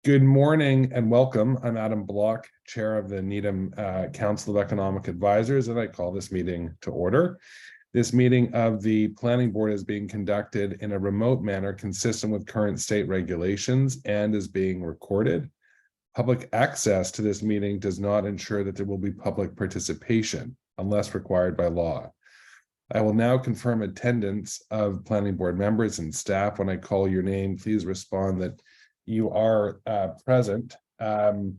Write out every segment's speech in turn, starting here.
Good morning and welcome. I'm Adam Block, Chair of the Needham Council of Economic Advisors, and I call this meeting to order. This meeting of the Planning Board is being conducted in a remote manner consistent with current state regulations and is being recorded. Public access to this meeting does not ensure that there will be public participation unless required by law. I will now confirm attendance of Planning Board members and staff. When I call your name, please respond that you are present. And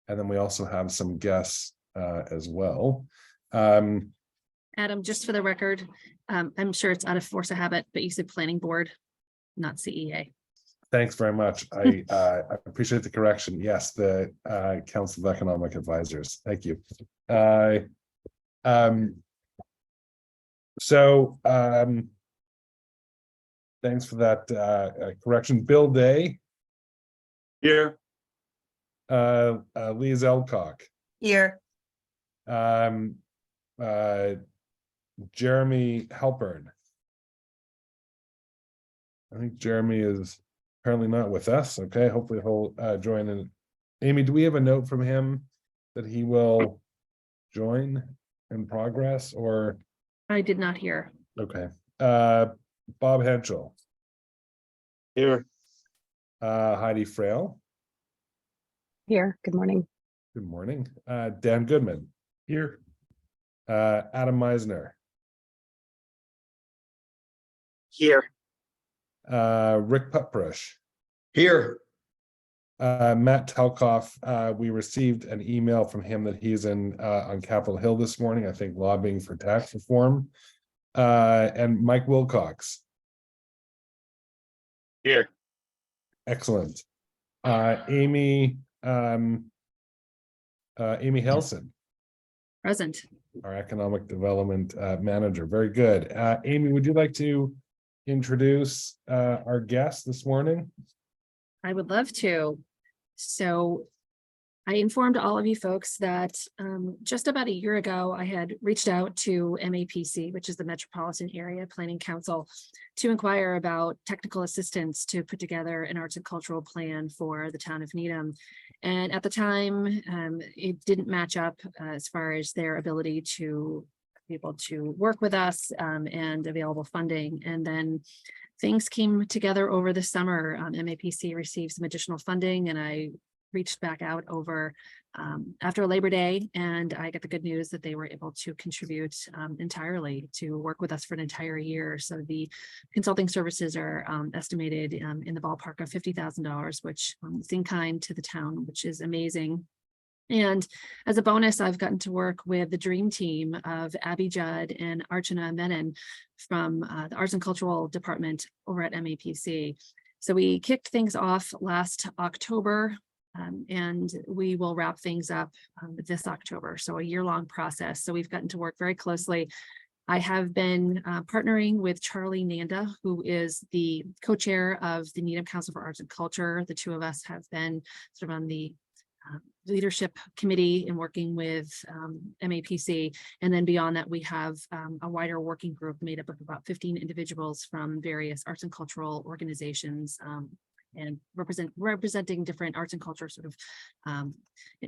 then we also have some guests as well. Adam, just for the record, I'm sure it's out of force of habit, but you said Planning Board, not CEA. Thanks very much. I appreciate the correction. Yes, the Council of Economic Advisors. Thank you. Thanks for that correction. Bill Day. Here. Lee Zelcock. Here. Jeremy Halpern. I think Jeremy is apparently not with us. Okay, hopefully he'll join in. Amy, do we have a note from him that he will join in progress, or? I did not hear. Okay. Bob Henschel. Here. Heidi Frail. Here. Good morning. Good morning. Dan Goodman. Here. Adam Meisner. Here. Rick Putbrush. Here. Matt Talkoff. We received an email from him that he's in on Capitol Hill this morning, I think lobbying for tax reform. And Mike Wilcox. Here. Excellent. Amy Helson. Present. Our economic development manager. Very good. Amy, would you like to introduce our guest this morning? I would love to. So I informed all of you folks that just about a year ago, I had reached out to MAPC, which is the Metropolitan Area Planning Council, to inquire about technical assistance to put together an arts and cultural plan for the town of Needham. And at the time, it didn't match up as far as their ability to be able to work with us and available funding. And then things came together over the summer. MAPC received some additional funding, and I reached back out over after Labor Day, and I get the good news that they were able to contribute entirely to work with us for an entire year. So the consulting services are estimated in the ballpark of $50,000, which is in kind to the town, which is amazing. And as a bonus, I've gotten to work with the dream team of Abby Judd and Archana Menon from the Arts and Cultural Department over at MAPC. So we kicked things off last October, and we will wrap things up this October. So a year-long process. So we've gotten to work very closely. I have been partnering with Charlie Nanda, who is the co-chair of the Needham Council for Arts and Culture. The two of us have been sort of on the leadership committee and working with MAPC. And then beyond that, we have a wider working group made up of about 15 individuals from various arts and cultural organizations and representing different arts and culture sort of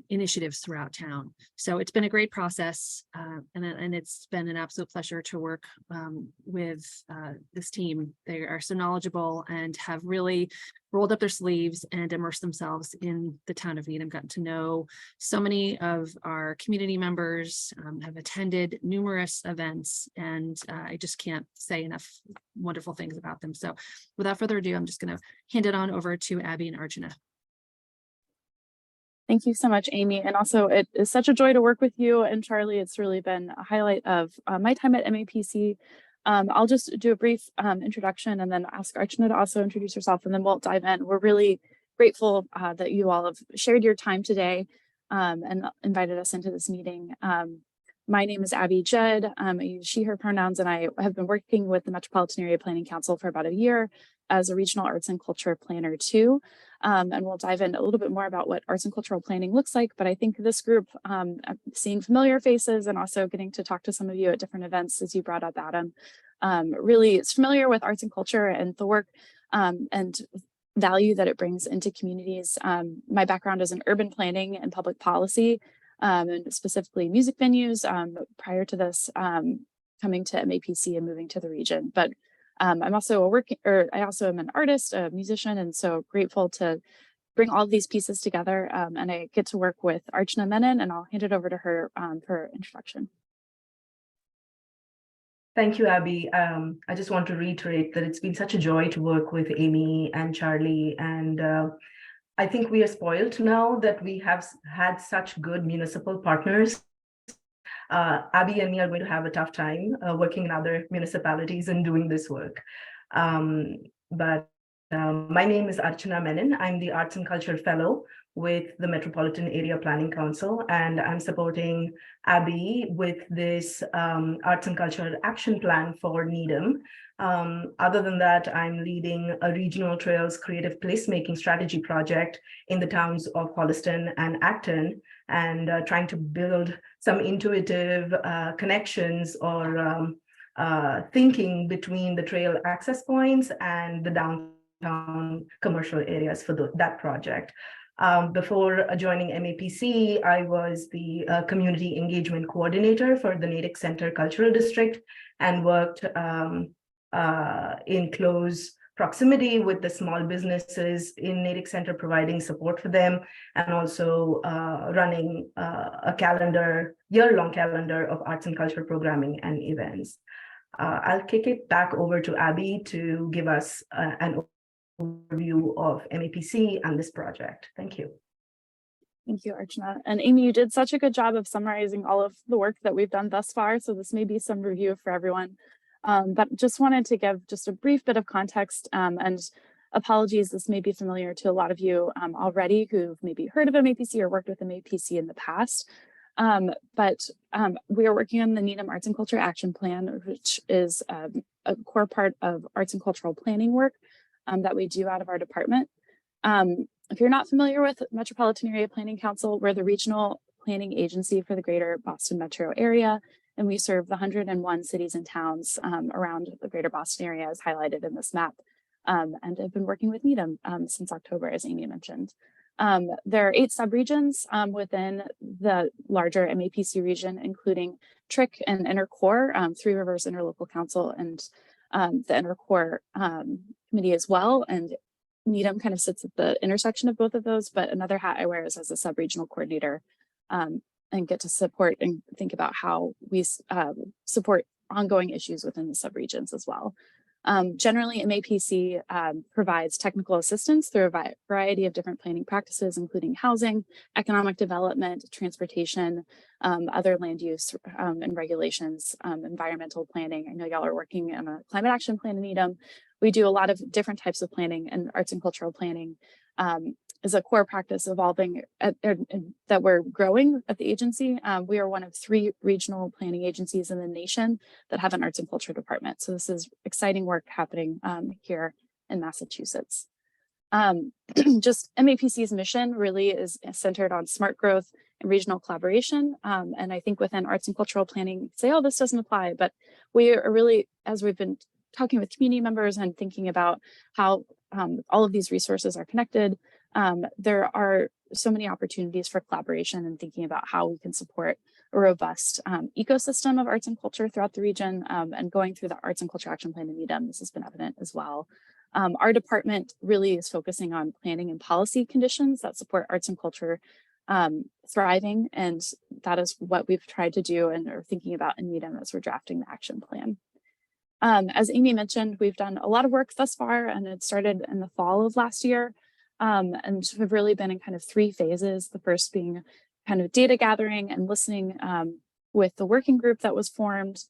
initiatives throughout town. So it's been a great process, and it's been an absolute pleasure to work with this team. They are so knowledgeable and have really rolled up their sleeves and immersed themselves in the town of Needham, gotten to know so many of our community members, have attended numerous events, and I just can't say enough wonderful things about them. So without further ado, I'm just going to hand it on over to Abby and Archana. Thank you so much, Amy. And also, it is such a joy to work with you and Charlie. It's really been a highlight of my time at MAPC. I'll just do a brief introduction and then ask Archana to also introduce herself, and then we'll dive in. We're really grateful that you all have shared your time today and invited us into this meeting. My name is Abby Judd. I use she, her pronouns, and I have been working with the Metropolitan Area Planning Council for about a year as a regional arts and culture planner too. And we'll dive in a little bit more about what arts and cultural planning looks like. But I think this group, seeing familiar faces and also getting to talk to some of you at different events, as you brought up, Adam, really is familiar with arts and culture and the work and value that it brings into communities. My background is in urban planning and public policy, and specifically music venues, prior to this, coming to MAPC and moving to the region. But I'm also I also am an artist, a musician, and so grateful to bring all of these pieces together. And I get to work with Archana Menon, and I'll hand it over to her for introduction. Thank you, Abby. I just want to reiterate that it's been such a joy to work with Amy and Charlie. And I think we are spoiled now that we have had such good municipal partners. Abby and me are going to have a tough time working in other municipalities and doing this work. But my name is Archana Menon. I'm the Arts and Culture Fellow with the Metropolitan Area Planning Council, and I'm supporting Abby with this Arts and Culture Action Plan for Needham. Other than that, I'm leading a regional trails creative placemaking strategy project in the towns of Holliston and Acton, and trying to build some intuitive connections or thinking between the trail access points and the downtown commercial areas for that project. Before joining MAPC, I was the community engagement coordinator for the Natick Center Cultural District and worked in close proximity with the small businesses in Natick Center, providing support for them, and also running a year-long calendar of arts and culture programming and events. I'll kick it back over to Abby to give us an overview of MAPC and this project. Thank you. Thank you, Archana. And Amy, you did such a good job of summarizing all of the work that we've done thus far. So this may be some review for everyone. But just wanted to give just a brief bit of context, and apologies, this may be familiar to a lot of you already who've maybe heard of MAPC or worked with MAPC in the past. But we are working on the Needham Arts and Culture Action Plan, which is a core part of arts and cultural planning work that we do out of our department. If you're not familiar with Metropolitan Area Planning Council, we're the regional planning agency for the greater Boston metro area, and we serve the 101 cities and towns around the greater Boston area as highlighted in this map, and have been working with Needham since October, as Amy mentioned. There are 8 subregions within the larger MAPC region, including TRIC and Inner Core, Three Rivers Interlocal Council, and the Inner Core committee as well. And Needham kind of sits at the intersection of both of those, but another hat I wear is as a sub-regional coordinator, and get to support and think about how we support ongoing issues within the subregions as well. Generally, MAPC provides technical assistance through a variety of different planning practices, including housing, economic development, transportation, other land use and regulations, environmental planning. I know y'all are working on a climate action plan in Needham. We do a lot of different types of planning, and arts and cultural planning is a core practice evolving that we're growing at the agency. We are one of 3 regional planning agencies in the nation that have an arts and culture department. So this is exciting work happening here in Massachusetts. Just MAPC's mission really is centered on smart growth and regional collaboration. And I think within arts and cultural planning, say, oh, this doesn't apply, but we are really, as we've been talking with community members and thinking about how all of these resources are connected, there are so many opportunities for collaboration and thinking about how we can support a robust ecosystem of arts and culture throughout the region, and going through the Arts and Culture Action Plan in Needham, this has been evident as well. Our department really is focusing on planning and policy conditions that support arts and culture thriving, and that is what we've tried to do and are thinking about in Needham as we're drafting the action plan. As Amy mentioned, we've done a lot of work thus far, and it started in the fall of last year. And have really been in kind of 3 phases. The first being kind of data gathering and listening with the working group that was formed,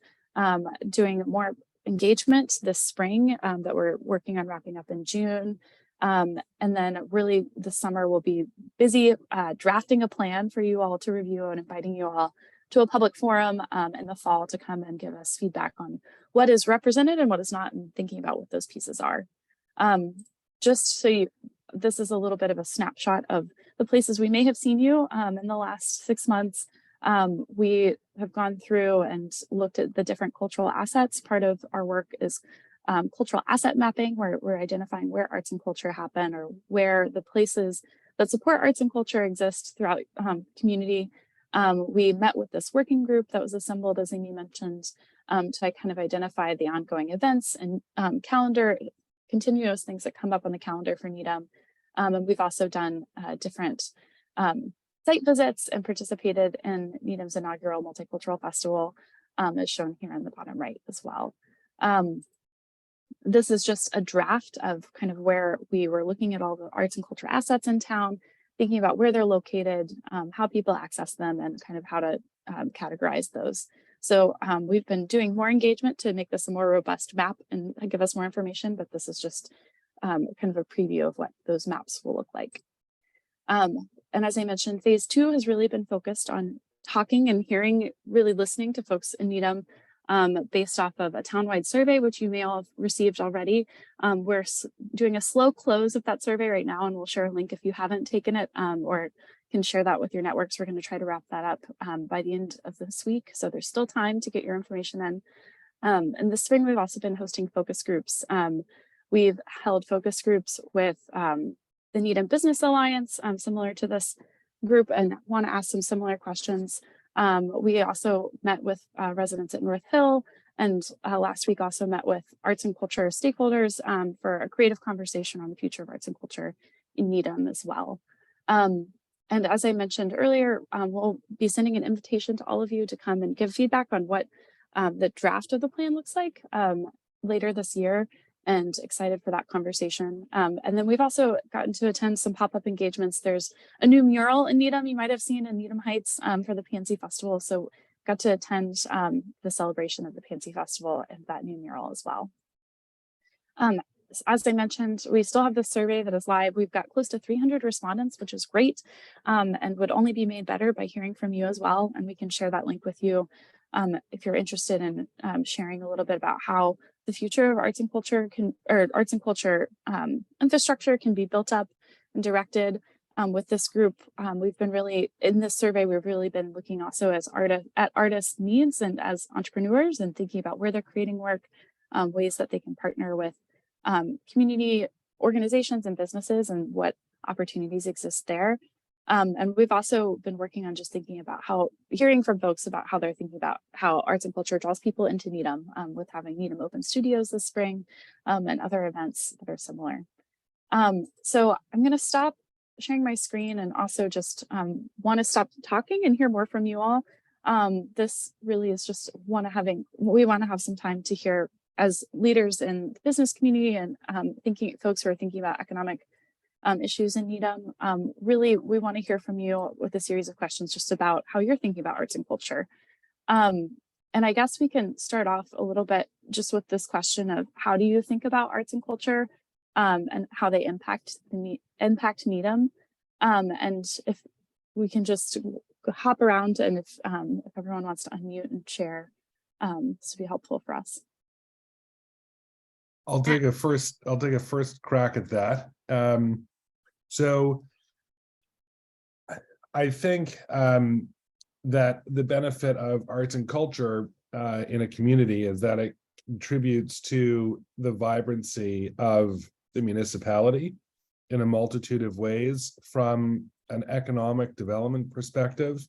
doing more engagement this spring that we're working on wrapping up in June. And then really this summer we'll be busy drafting a plan for you all to review and inviting you all to a public forum in the fall to come and give us feedback on what is represented and what is not, and thinking about what those pieces are. Just so this is a little bit of a snapshot of the places we may have seen you in the last 6 months. We have gone through and looked at the different cultural assets. Part of our work is cultural asset mapping, where we're identifying where arts and culture happen or where the places that support arts and culture exist throughout community. We met with this working group that was assembled, as Amy mentioned, to kind of identify the ongoing events and calendar, continuous things that come up on the calendar for Needham. And we've also done different site visits and participated in Needham's inaugural multicultural festival, as shown here in the bottom right as well. This is just a draft of kind of where we were looking at all the arts and culture assets in town, thinking about where they're located, how people access them, and kind of how to categorize those. So we've been doing more engagement to make this a more robust map and give us more information, but this is just kind of a preview of what those maps will look like. And as I mentioned, phase 2 has really been focused on talking and hearing, really listening to folks in Needham, based off of a townwide survey, which you may all have received already. We're doing a slow close of that survey right now, and we'll share a link if you haven't taken it, or can share that with your networks. We're going to try to wrap that up by the end of this week. So there's still time to get your information in. And this spring, we've also been hosting focus groups. We've held focus groups with the Needham Business Alliance, similar to this group, and want to ask some similar questions. We also met with residents at North Hill, and last week also met with arts and culture stakeholders for a creative conversation on the future of arts and culture in Needham as well. And as I mentioned earlier, we'll be sending an invitation to all of you to come and give feedback on what the draft of the plan looks like later this year, and excited for that conversation. And then we've also gotten to attend some pop-up engagements. There's a new mural in Needham you might have seen in Needham Heights for the PNC Festival. So got to attend the celebration of the PNC Festival and that new mural as well. As I mentioned, we still have the survey that is live. We've got close to 300 respondents, which is great, and would only be made better by hearing from you as well. And we can share that link with you if you're interested in sharing a little bit about how the future of arts and culture infrastructure can be built up and directed. With this group, we've been really, in this survey, we've really been looking also at artists' needs and as entrepreneurs, and thinking about where they're creating work, ways that they can partner with community organizations and businesses, and what opportunities exist there. And we've also been working on just thinking about hearing from folks about how they're thinking about how arts and culture draws people into Needham, with having Needham Open Studios this spring, and other events that are similar. So I'm going to stop sharing my screen, and also just want to stop talking and hear more from you all. This really is just we want to have some time to hear, as leaders in the business community and folks who are thinking about economic issues in Needham. Really, we want to hear from you with a series of questions just about how you're thinking about arts and culture. And I guess we can start off a little bit just with this question of, how do you think about arts and culture, and how they impact Needham? And if we can just hop around, and if everyone wants to unmute and share, this would be helpful for us. I'll take a first crack at that. So I think that the benefit of arts and culture in a community is that it contributes to the vibrancy of the municipality in a multitude of ways. From an economic development perspective,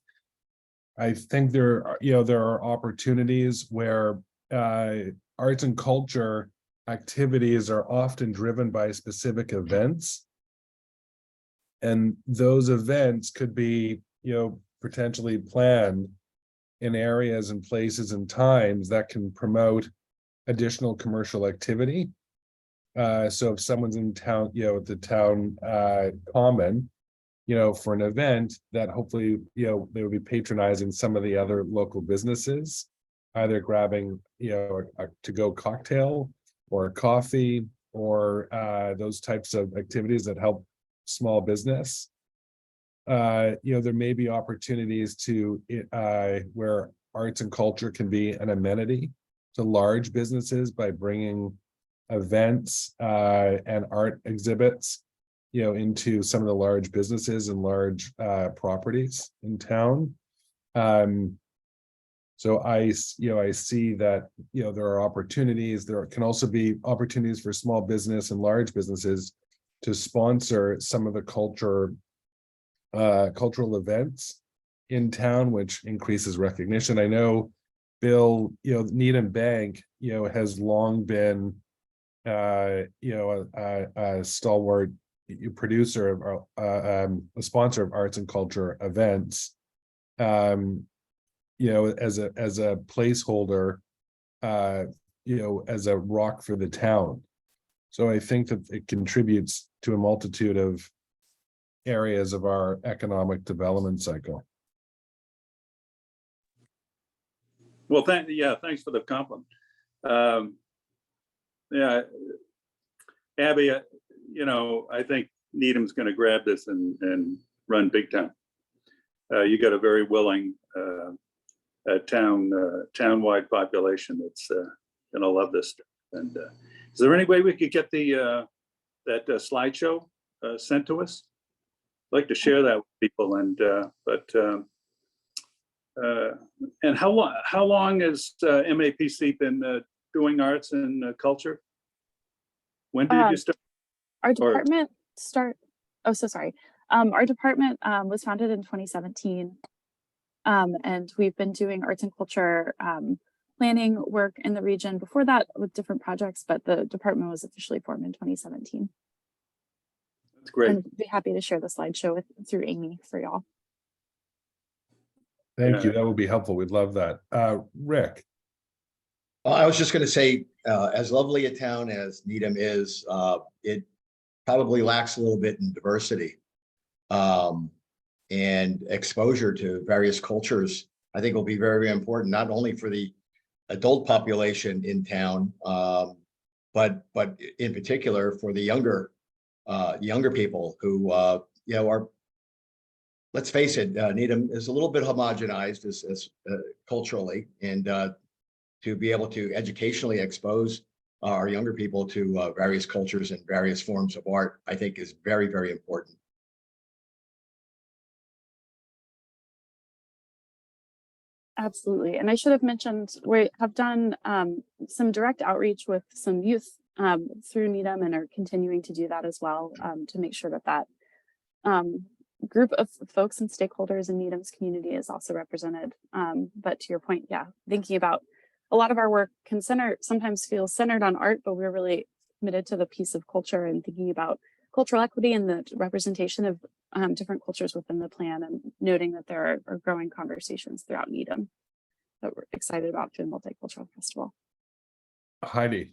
I think there are opportunities where arts and culture activities are often driven by specific events, and those events could be potentially planned in areas and places and times that can promote additional commercial activity. So if someone's in town, at the town common, for an event, that hopefully they would be patronizing some of the other local businesses, either grabbing a to-go cocktail or a coffee, or those types of activities that help small business. There may be opportunities where arts and culture can be an amenity to large businesses by bringing events and art exhibits, into some of the large businesses and large properties in town. So I see that, there are opportunities. There can also be opportunities for small business and large businesses to sponsor some of the cultural events in town, which increases recognition. I know Bill, Needham Bank, has long been, a stalwart producer of, a sponsor of arts and culture events. As a placeholder, as a rock for the town. So I think that it contributes to a multitude of areas of our economic development cycle. Well, thanks for the compliment. Yeah, Abby, I think Needham's going to grab this and run big time. You got a very willing town-wide population that's going to love this stuff. And is there any way we could get that slideshow sent to us? I'd like to share that with people. And and how long has MAPC been doing arts and culture? When did you start? Our department oh, so sorry. Our department was founded in 2017. And we've been doing arts and culture planning work in the region before that with different projects, but the department was officially formed in 2017. That's great. And I'd be happy to share the slideshow through Amy for y'all. Thank you. That would be helpful. We'd love that. Rick. I was just going to say, as lovely a town as Needham is, it probably lacks a little bit in diversity and exposure to various cultures. I think will be very, very important, not only for the adult population in town, but in particular for the younger people who are. Let's face it, Needham is a little bit homogenized as culturally, and to be able to educationally expose our younger people to various cultures and various forms of art, I think is very, very important. Absolutely. And I should have mentioned, we have done some direct outreach with some youth through Needham and are continuing to do that as well to make sure that group of folks and stakeholders in Needham's community is also represented. But to your point, yeah, thinking about a lot of our work sometimes feels centered on art, but we're really committed to the piece of culture and thinking about cultural equity and the representation of different cultures within the plan, and noting that there are growing conversations throughout Needham that we're excited about through the Multicultural Festival. Heidi.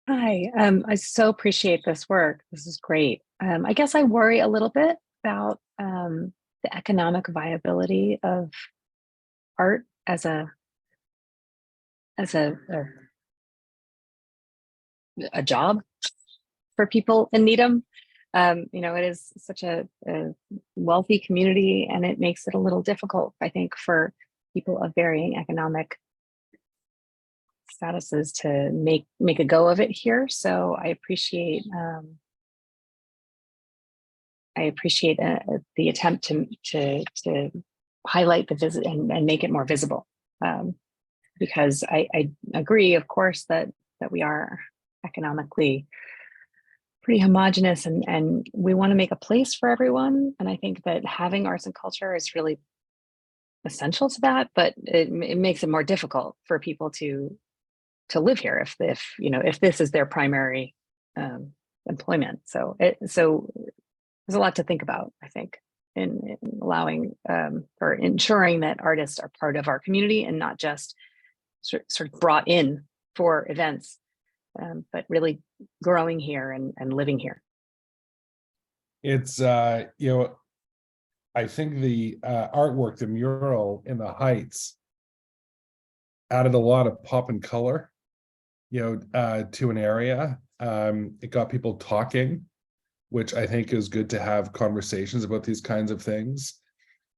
Hi, I so appreciate this work. This is great. I guess I worry a little bit about the economic viability of art as a job for people in Needham. It is such a wealthy community, and it makes it a little difficult, I think, for people of varying economic statuses to make a go of it here. So I appreciate the attempt to highlight the visit and make it more visible, because I agree, of course, that we are economically pretty homogenous, and we want to make a place for everyone. And I think that having arts and culture is really essential to that, but it makes it more difficult for people to live here if this is their primary employment. So there's a lot to think about, I think, in allowing or ensuring that artists are part of our community and not just sort of brought in for events, but really growing here and living here. It's I think the artwork, the mural in the Heights, added a lot of pop and color, to an area. It got people talking, which I think is good to have conversations about these kinds of things.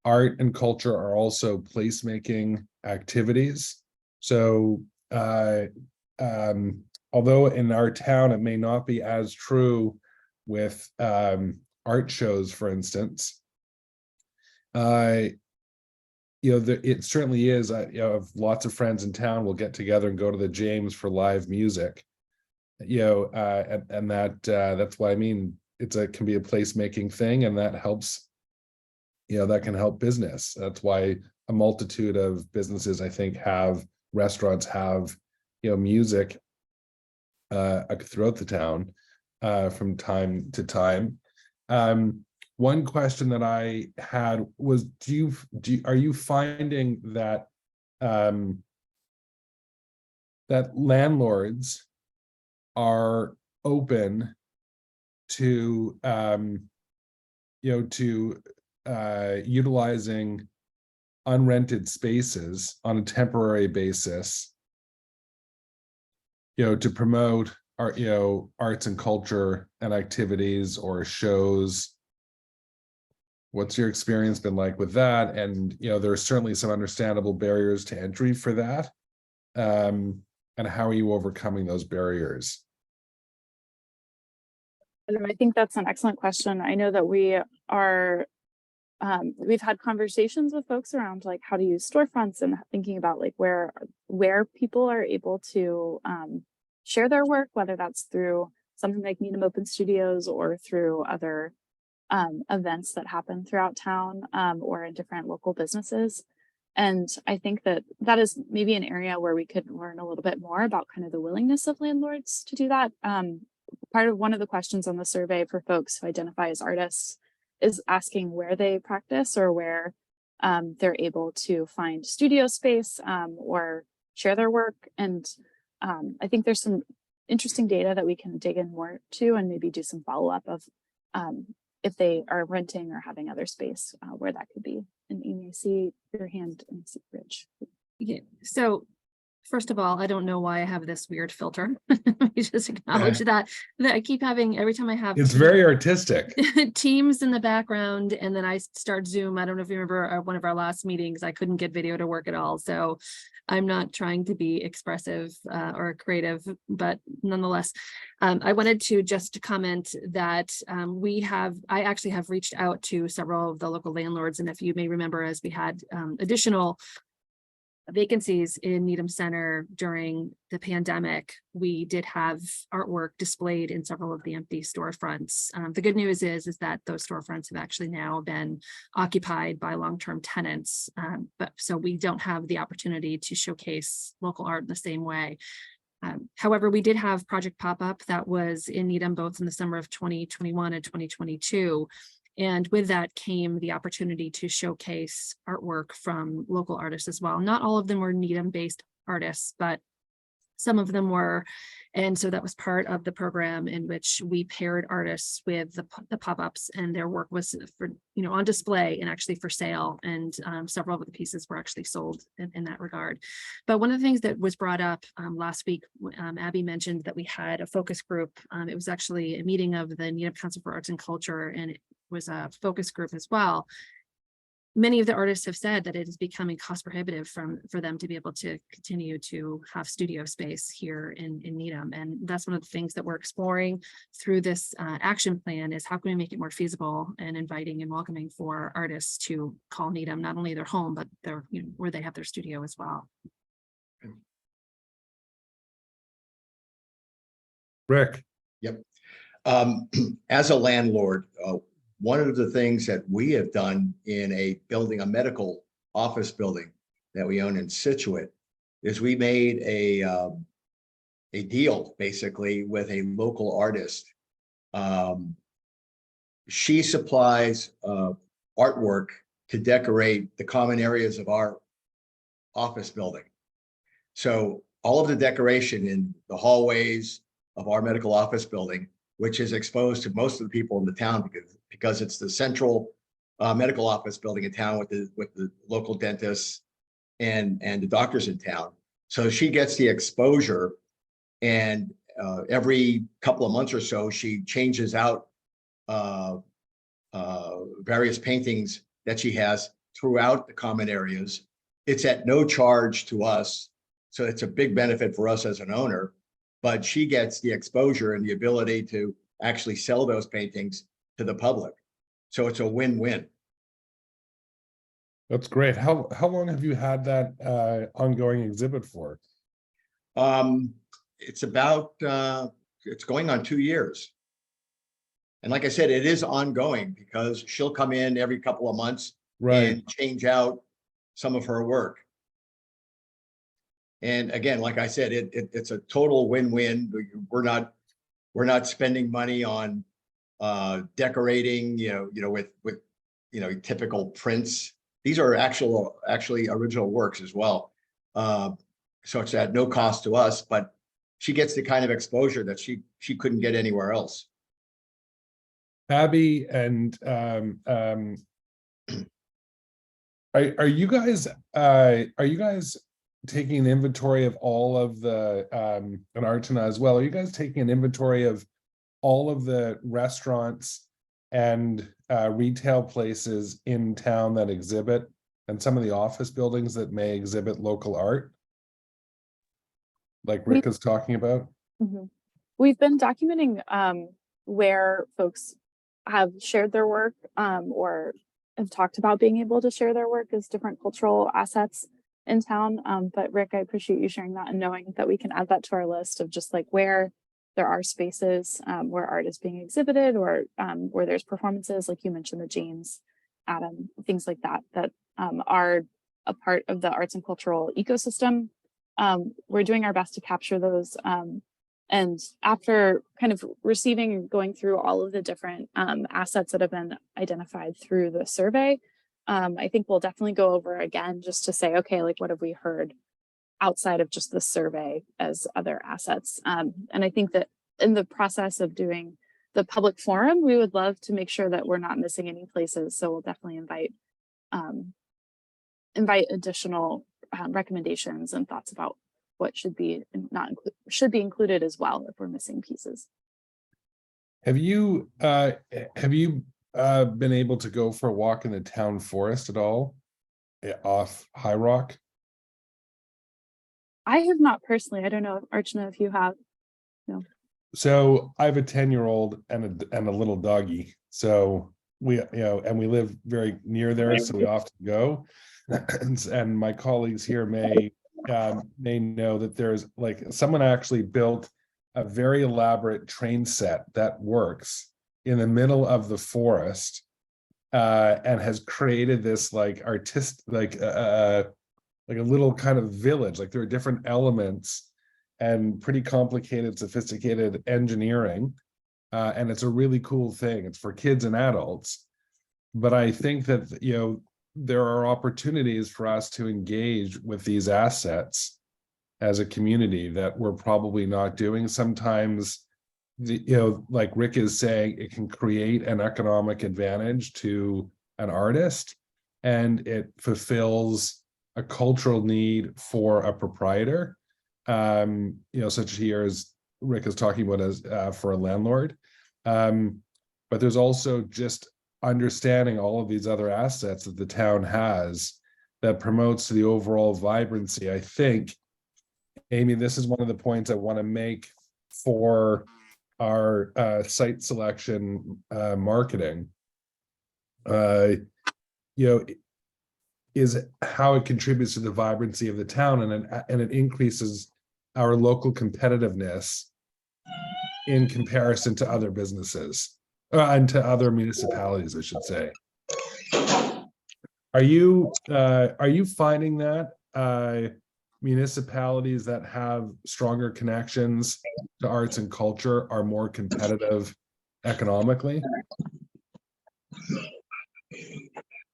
Art and culture are also placemaking activities. So although in our town, it may not be as true with art shows, for instance, it certainly is. I have lots of friends in town will get together and go to the James for live music. And that's why I mean, can be a placemaking thing, and that helps. That can help business. That's why a multitude of businesses, I think, restaurants have, music throughout the town from time to time. One question that I had was, are you finding that that landlords are open to utilizing unrented spaces on a temporary basis, to promote art, arts and culture and activities or shows? What's your experience been like with that? And there are certainly some understandable barriers to entry for that. And how are you overcoming those barriers? I think that's an excellent question. I know that we've had conversations with folks around like how to use storefronts and thinking about like where people are able to share their work, whether that's through something like Needham Open Studios or through other events that happen throughout town or in different local businesses. And I think that is maybe an area where we could learn a little bit more about kind of the willingness of landlords to do that. One of the questions on the survey for folks who identify as artists is asking where they practice or where they're able to find studio space or share their work. And I think there's some interesting data that we can dig in more to and maybe do some follow-up of if they are renting or having other space where that could be. And Amy, I see your hand and I see Rich. Yeah. So first of all, I don't know why I have this weird filter. Let me just acknowledge that I keep having every time I have. It's very artistic. Teams in the background, and then I start Zoom. I don't know if you remember one of our last meetings, I couldn't get video to work at all. So I'm not trying to be expressive or creative, but nonetheless, I wanted to just comment that I actually have reached out to several of the local landlords. And if you may remember, as we had additional vacancies in Needham Center during the pandemic, we did have artwork displayed in several of the empty storefronts. The good news is that those storefronts have actually now been occupied by long-term tenants, but so we don't have the opportunity to showcase local art in the same way. However, we did have Project Pop-Up that was in Needham both in the summer of 2021 and 2022. And with that came the opportunity to showcase artwork from local artists as well. Not all of them were Needham-based artists, but some of them were. And so that was part of the program in which we paired artists with the pop-ups, and their work was on display and actually for sale. And several of the pieces were actually sold in that regard. But one of the things that was brought up last week, Abby mentioned that we had a focus group. It was actually a meeting of the Needham Council for Arts and Culture, and it was a focus group as well. Many of the artists have said that it is becoming cost prohibitive for them to be able to continue to have studio space here in Needham. And that's one of the things that we're exploring through this action plan is how can we make it more feasible and inviting and welcoming for artists to call Needham not only their home, but their where they have their studio as well. Rick. Yep. As a landlord, one of the things that we have done in a medical office building that we own in Scituate is we made a deal basically with a local artist. She supplies artwork to decorate the common areas of our office building. So all of the decoration in the hallways of our medical office building, which is exposed to most of the people in the town because it's the central medical office building in town with the local dentists and the doctors in town. So she gets the exposure, and every couple of months or so, she changes out various paintings that she has throughout the common areas. It's at no charge to us, so it's a big benefit for us as an owner. But she gets the exposure and the ability to actually sell those paintings to the public. So it's a win-win. That's great. How long have you had that ongoing exhibit for? It's about, it's going on 2 years. And like I said, it is ongoing because she'll come in every couple of months Right. and change out some of her work. And again, like I said, it's a total win-win. We're not spending money on decorating, with typical prints. These are actually original works as well. So it's at no cost to us, but she gets the kind of exposure that she couldn't get anywhere else. Abby and are you guys taking an inventory of all of the and Archana as well? Are you guys taking an inventory of all of the restaurants and retail places in town that exhibit, and some of the office buildings that may exhibit local art, like Rick is talking about? Mhm. We've been documenting where folks have shared their work or have talked about being able to share their work as different cultural assets in town. But Rick, I appreciate you sharing that and knowing that we can add that to our list of just like where there are spaces where art is being exhibited, or where there's performances, like you mentioned, the James, Adam, things like that, that are a part of the arts and cultural ecosystem. We're doing our best to capture those. And after kind of receiving and going through all of the different assets that have been identified through the survey, I think we'll definitely go over again just to say, okay, like what have we heard outside of just the survey as other assets? And I think that in the process of doing the public forum, we would love to make sure that we're not missing any places. So we'll definitely invite additional recommendations and thoughts about what should be included as well if we're missing pieces. Have you been able to go for a walk in the town forest at all, off High Rock? I have not personally. I don't know, Archana, if you have. No. So I have a 10-year-old and a little doggy. So we live very near there, so we often go. And my colleagues here may know that there's like someone actually built a very elaborate train set that works in the middle of the forest, and has created this like like a little kind of village. Like there are different elements and pretty complicated, sophisticated engineering, and it's a really cool thing. It's for kids and adults, but I think that there are opportunities for us to engage with these assets as a community that we're probably not doing. Sometimes, like Rick is saying, it can create an economic advantage to an artist, and it fulfills a cultural need for a proprietor, such here as Rick is talking about as for a landlord. But there's also just understanding all of these other assets that the town has that promotes the overall vibrancy. I think, Amy, this is one of the points I want to make for our site selection marketing, is how it contributes to the vibrancy of the town, and it increases our local competitiveness in comparison to other businesses and to other municipalities, I should say. Are you finding that municipalities that have stronger connections to arts and culture are more competitive economically?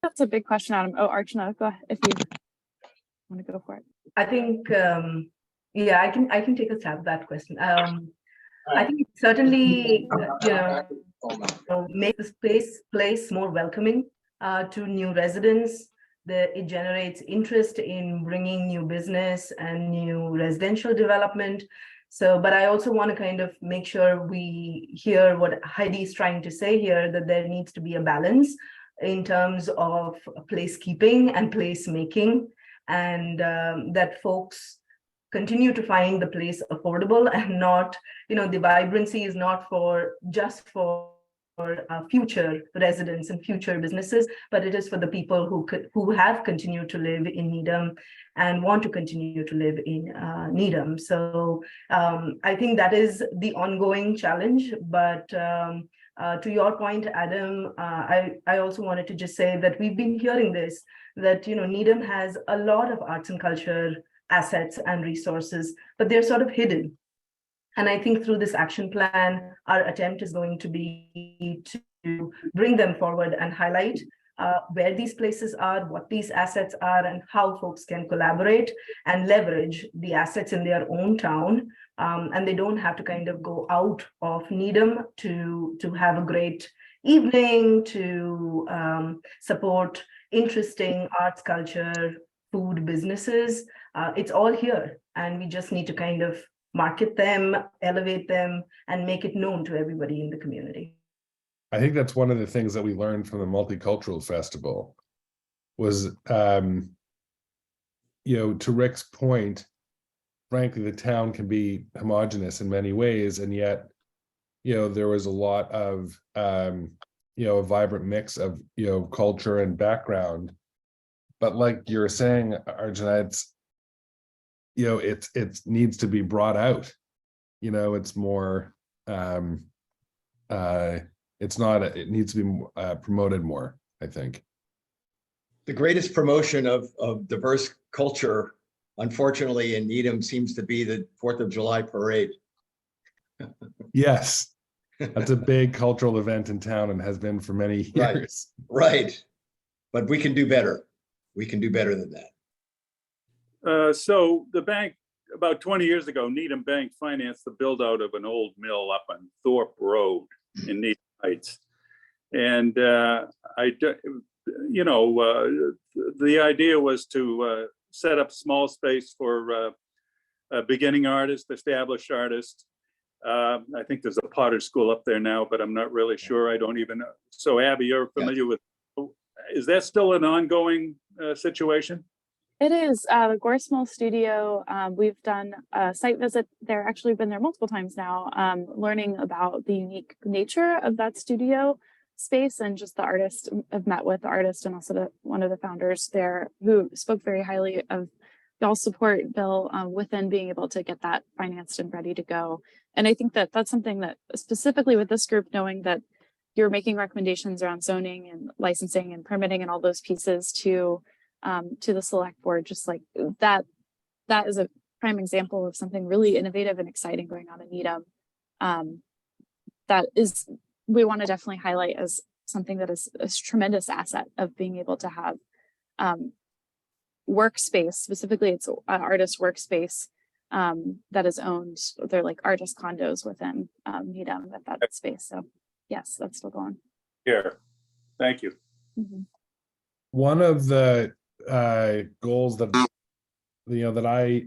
That's a big question, Adam. Oh, Archana, go ahead if you want to go for it. I think, yeah, I can take a stab at that question. I think it certainly, make this place more welcoming to new residents. It generates interest in bringing new business and new residential development. So, but I also want to kind of make sure we hear what Heidi's trying to say here, that there needs to be a balance in terms of placekeeping and placemaking, and that folks continue to find the place affordable and not, the vibrancy is not just for future residents and future businesses, but it is for the people who have continued to live in Needham and want to continue to live in Needham. So I think that is the ongoing challenge. But to your point, Adam, I also wanted to just say that we've been hearing this, that Needham has a lot of arts and culture assets and resources, but they're sort of hidden. And I think through this action plan, our attempt is going to be to bring them forward and highlight where these places are, what these assets are, and how folks can collaborate and leverage the assets in their own town. And they don't have to kind of go out of Needham to have a great evening, to support interesting arts, culture, food businesses. It's all here, and we just need to kind of market them, elevate them, and make it known to everybody in the community. I think that's one of the things that we learned from the Multicultural Festival was, to Rick's point, frankly, the town can be homogenous in many ways, and yet, there was a lot of, a vibrant mix of, culture and background. But like you're saying, Arjuna, it needs to be brought out. It's more, it needs to be promoted more, I think. The greatest promotion of diverse culture, unfortunately, in Needham seems to be the 4th of July parade. Yes, that's a big cultural event in town and has been for many years. Right. But we can do better. We can do better than that. So the bank, about 20 years ago, Needham Bank financed the build out of an old mill up on Thorpe Road in Needham Heights. And the idea was to set up small space for beginning artists, established artists. I think there's a Potter School up there now, but I'm not really sure. I don't even know. So Abby, you're familiar with, is that still an ongoing situation? It is the Gorse Mill Studio. We've done a site visit there. Actually, been there multiple times now, learning about the unique nature of that studio space, and just the artist. I've met with the artist and also one of the founders there, who spoke very highly of y'all's support, Bill, within being able to get that financed and ready to go. And I think that that's something that specifically with this group, knowing that you're making recommendations around zoning and licensing and permitting and all those pieces to the select board, just like that is a prime example of something really innovative and exciting going on in Needham. That is, we want to definitely highlight as something that is a tremendous asset of being able to have workspace. Specifically, it's an artist workspace that is owned. They're like artist condos within Needham at that space. So yes, that's still going. Here, thank you. Mm-hmm. One of the goals that that I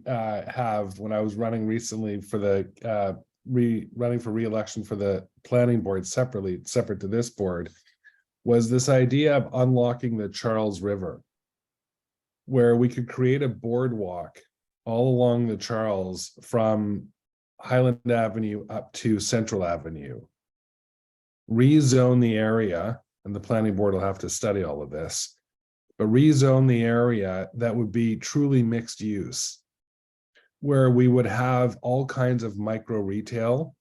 have when I was running recently for the running for re-election for the planning board separate to this board, was this idea of unlocking the Charles River, where we could create a boardwalk all along the Charles from Highland Avenue up to Central Avenue, rezone the area, and the planning board will have to study all of this, but rezone the area that would be truly mixed use, where we would have all kinds of micro retail,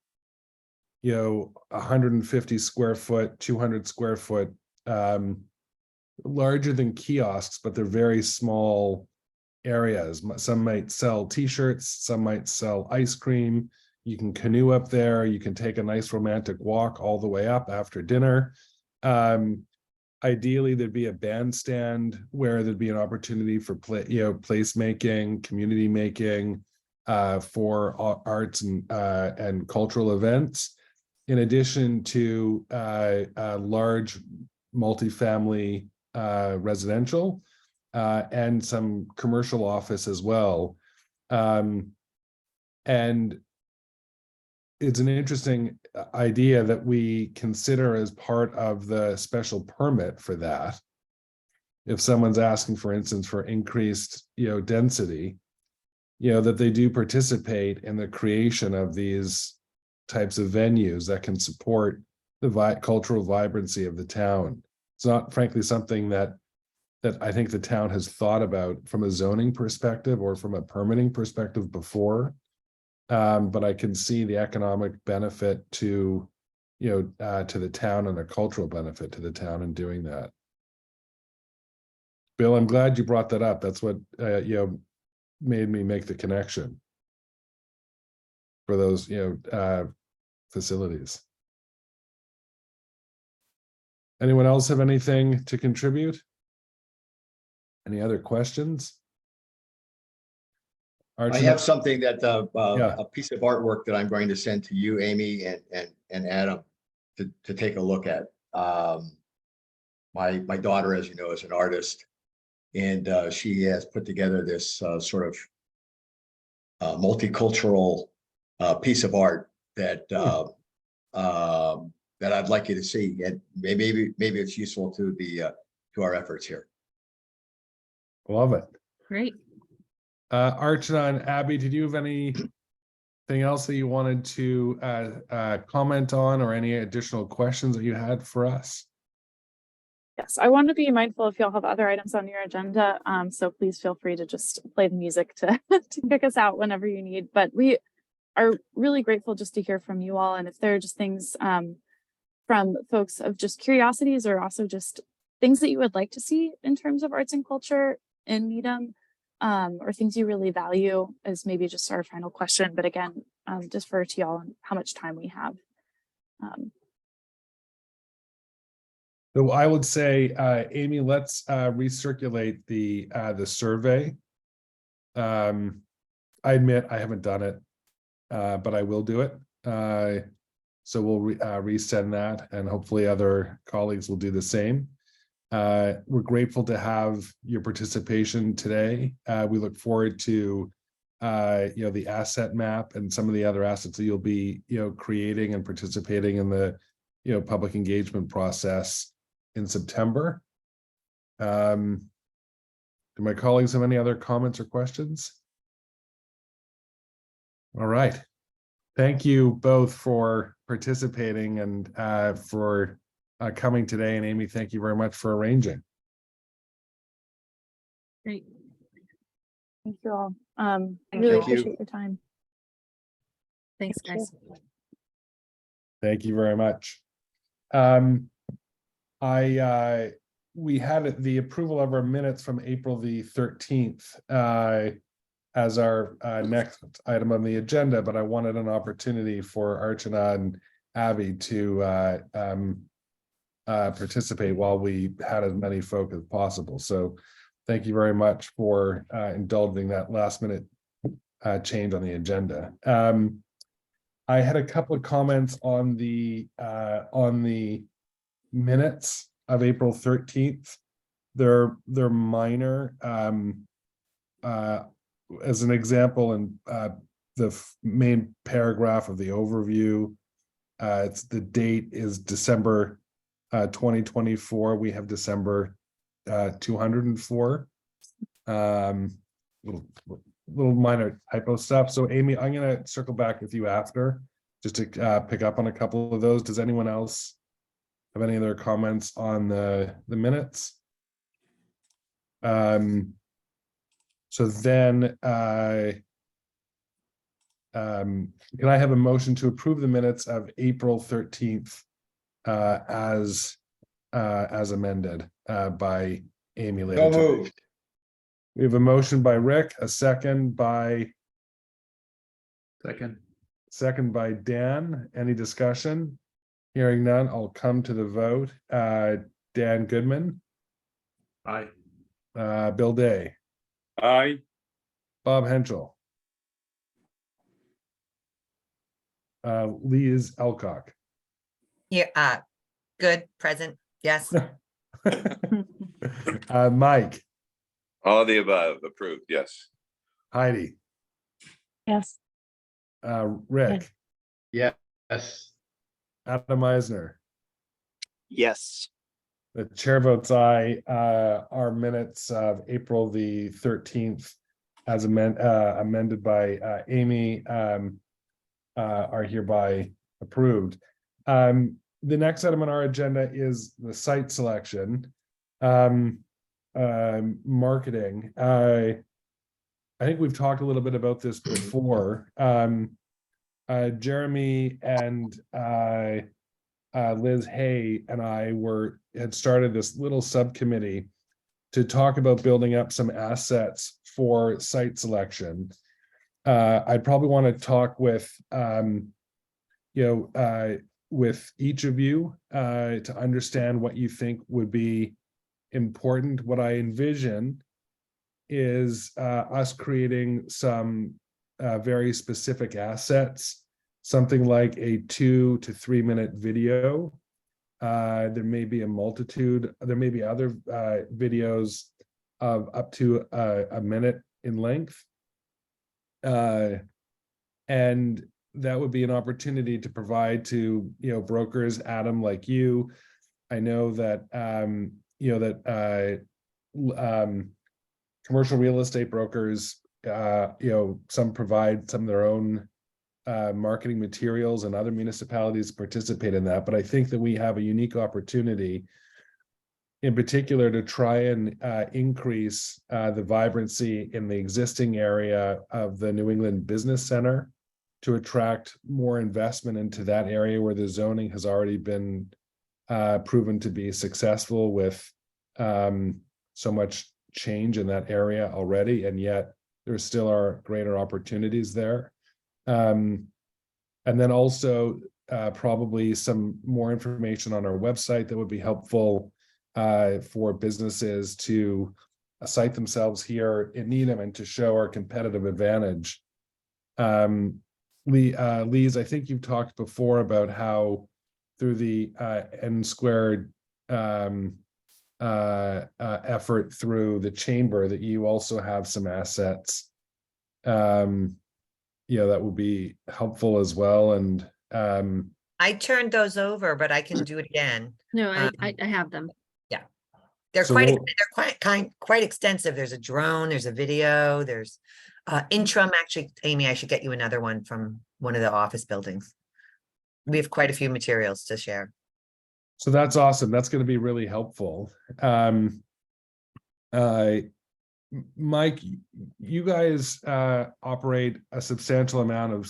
150 square foot, 200 square foot, larger than kiosks, but they're very small areas. Some might sell t-shirts, some might sell ice cream. You can canoe up there. You can take a nice romantic walk all the way up after dinner. Ideally, there'd be a bandstand where there'd be an opportunity for place making, community making, for arts and cultural events, in addition to large multifamily residential and some commercial office as well. And it's an interesting idea that we consider as part of the special permit for that. If someone's asking, for instance, for increased, density, that they do participate in the creation of these types of venues that can support cultural vibrancy of the town. It's not frankly something that I think the town has thought about from a zoning perspective or from a permitting perspective before. But I can see the economic benefit to, to the town, and a cultural benefit to the town in doing that. Bill, I'm glad you brought that up. That's what, made me make the connection for those, facilities. Anyone else have anything to contribute? Any other questions? I have something that, Yeah. a piece of artwork that I'm going to send to you, Amy, and Adam to take a look at. My daughter, as you know, is an artist, and she has put together this sort of multicultural piece of art that that I'd like you to see, and maybe it's useful to the to our efforts here. Love it. Great. Archana and Abby, did you have anything else that you wanted to comment on, or any additional questions that you had for us? Yes, I want to be mindful if y'all have other items on your agenda. So please feel free to just play the music to, to kick us out whenever you need. But we are really grateful just to hear from you all. And if there are just things from folks of just curiosities, or also just things that you would like to see in terms of arts and culture in Needham, or things you really value, as maybe just our final question. But again, defer to y'all on how much time we have. So I would say, Amy, let's recirculate the survey. I admit I haven't done it, but I will do it. So we'll resend that, and hopefully other colleagues will do the same. We're grateful to have your participation today. We look forward to the asset map and some of the other assets that you'll be creating and participating in the public engagement process in September. Do my colleagues have any other comments or questions? All right. Thank you both for participating and for coming today. And Amy, thank you very much for arranging. Great. Thank you all. Thank Really you. appreciate your time. Thanks, Thank you. guys. Thank you very much. We had the approval of our minutes from April the 13th as our next item on the agenda, but I wanted an opportunity for Archana and Abby to participate while we had as many folk as possible. So thank you very much for indulging that last minute change on the agenda. I had a couple of comments on the minutes of April 13th. They're minor. As an example, in the main paragraph of the overview, it's the date is December 2024. We have December 204. Little minor typo stuff. So Amy, I'm gonna circle back with you after, just to pick up on a couple of those. Does anyone else have any other comments on the minutes? So then can I have a motion to approve the minutes of April 13th as amended by Amy later So today? moved. We have a motion by Rick, a second by by Dan. Any discussion? Hearing none, I'll come to the vote. Dan Goodman. Aye. Bill Day. Aye. Bob Henschel. Liz Elcock. Yeah, good, present, yes. Mike. All of the above, approved, yes. Heidi. Yes. Rick. Yes. Adam Eisner. Yes. The chair votes aye. Our minutes of April the 13th as amended by Amy are hereby approved. the next item on our agenda is the site selection. Marketing. I think we've talked a little bit about this before. Jeremy and Liz Hay and I had started this little subcommittee to talk about building up some assets for site selection. I'd probably want to talk with with each of you to understand what you think would be important. What I envision is us creating some very specific assets, something like a 2 to 3 minute video. There may be a multitude, there may be other videos of up to a minute in length. And that would be an opportunity to provide to, brokers, Adam, like you. I know that, commercial real estate brokers, some provide some of their own marketing materials, and other municipalities participate in that. But I think that we have a unique opportunity in particular to try and increase the vibrancy in the existing area of the New England Business Center, to attract more investment into that area where the zoning has already been proven to be successful with so much change in that area already, and yet there still are greater opportunities there. And then also probably some more information on our website that would be helpful for businesses to cite themselves here in Needham and to show our competitive advantage. Lise, I think you've talked before about how through the N Squared effort through the chamber that you also have some assets that will be helpful as well. And I turned those over, but I can do it again. No, I have them. They're So quite extensive. There's a drone, there's a video, there's interim. Actually, Amy, I should get you another one from one of the office buildings. We have quite a few materials to share. So that's awesome. That's going to be really helpful. Mike, you guys operate a substantial amount of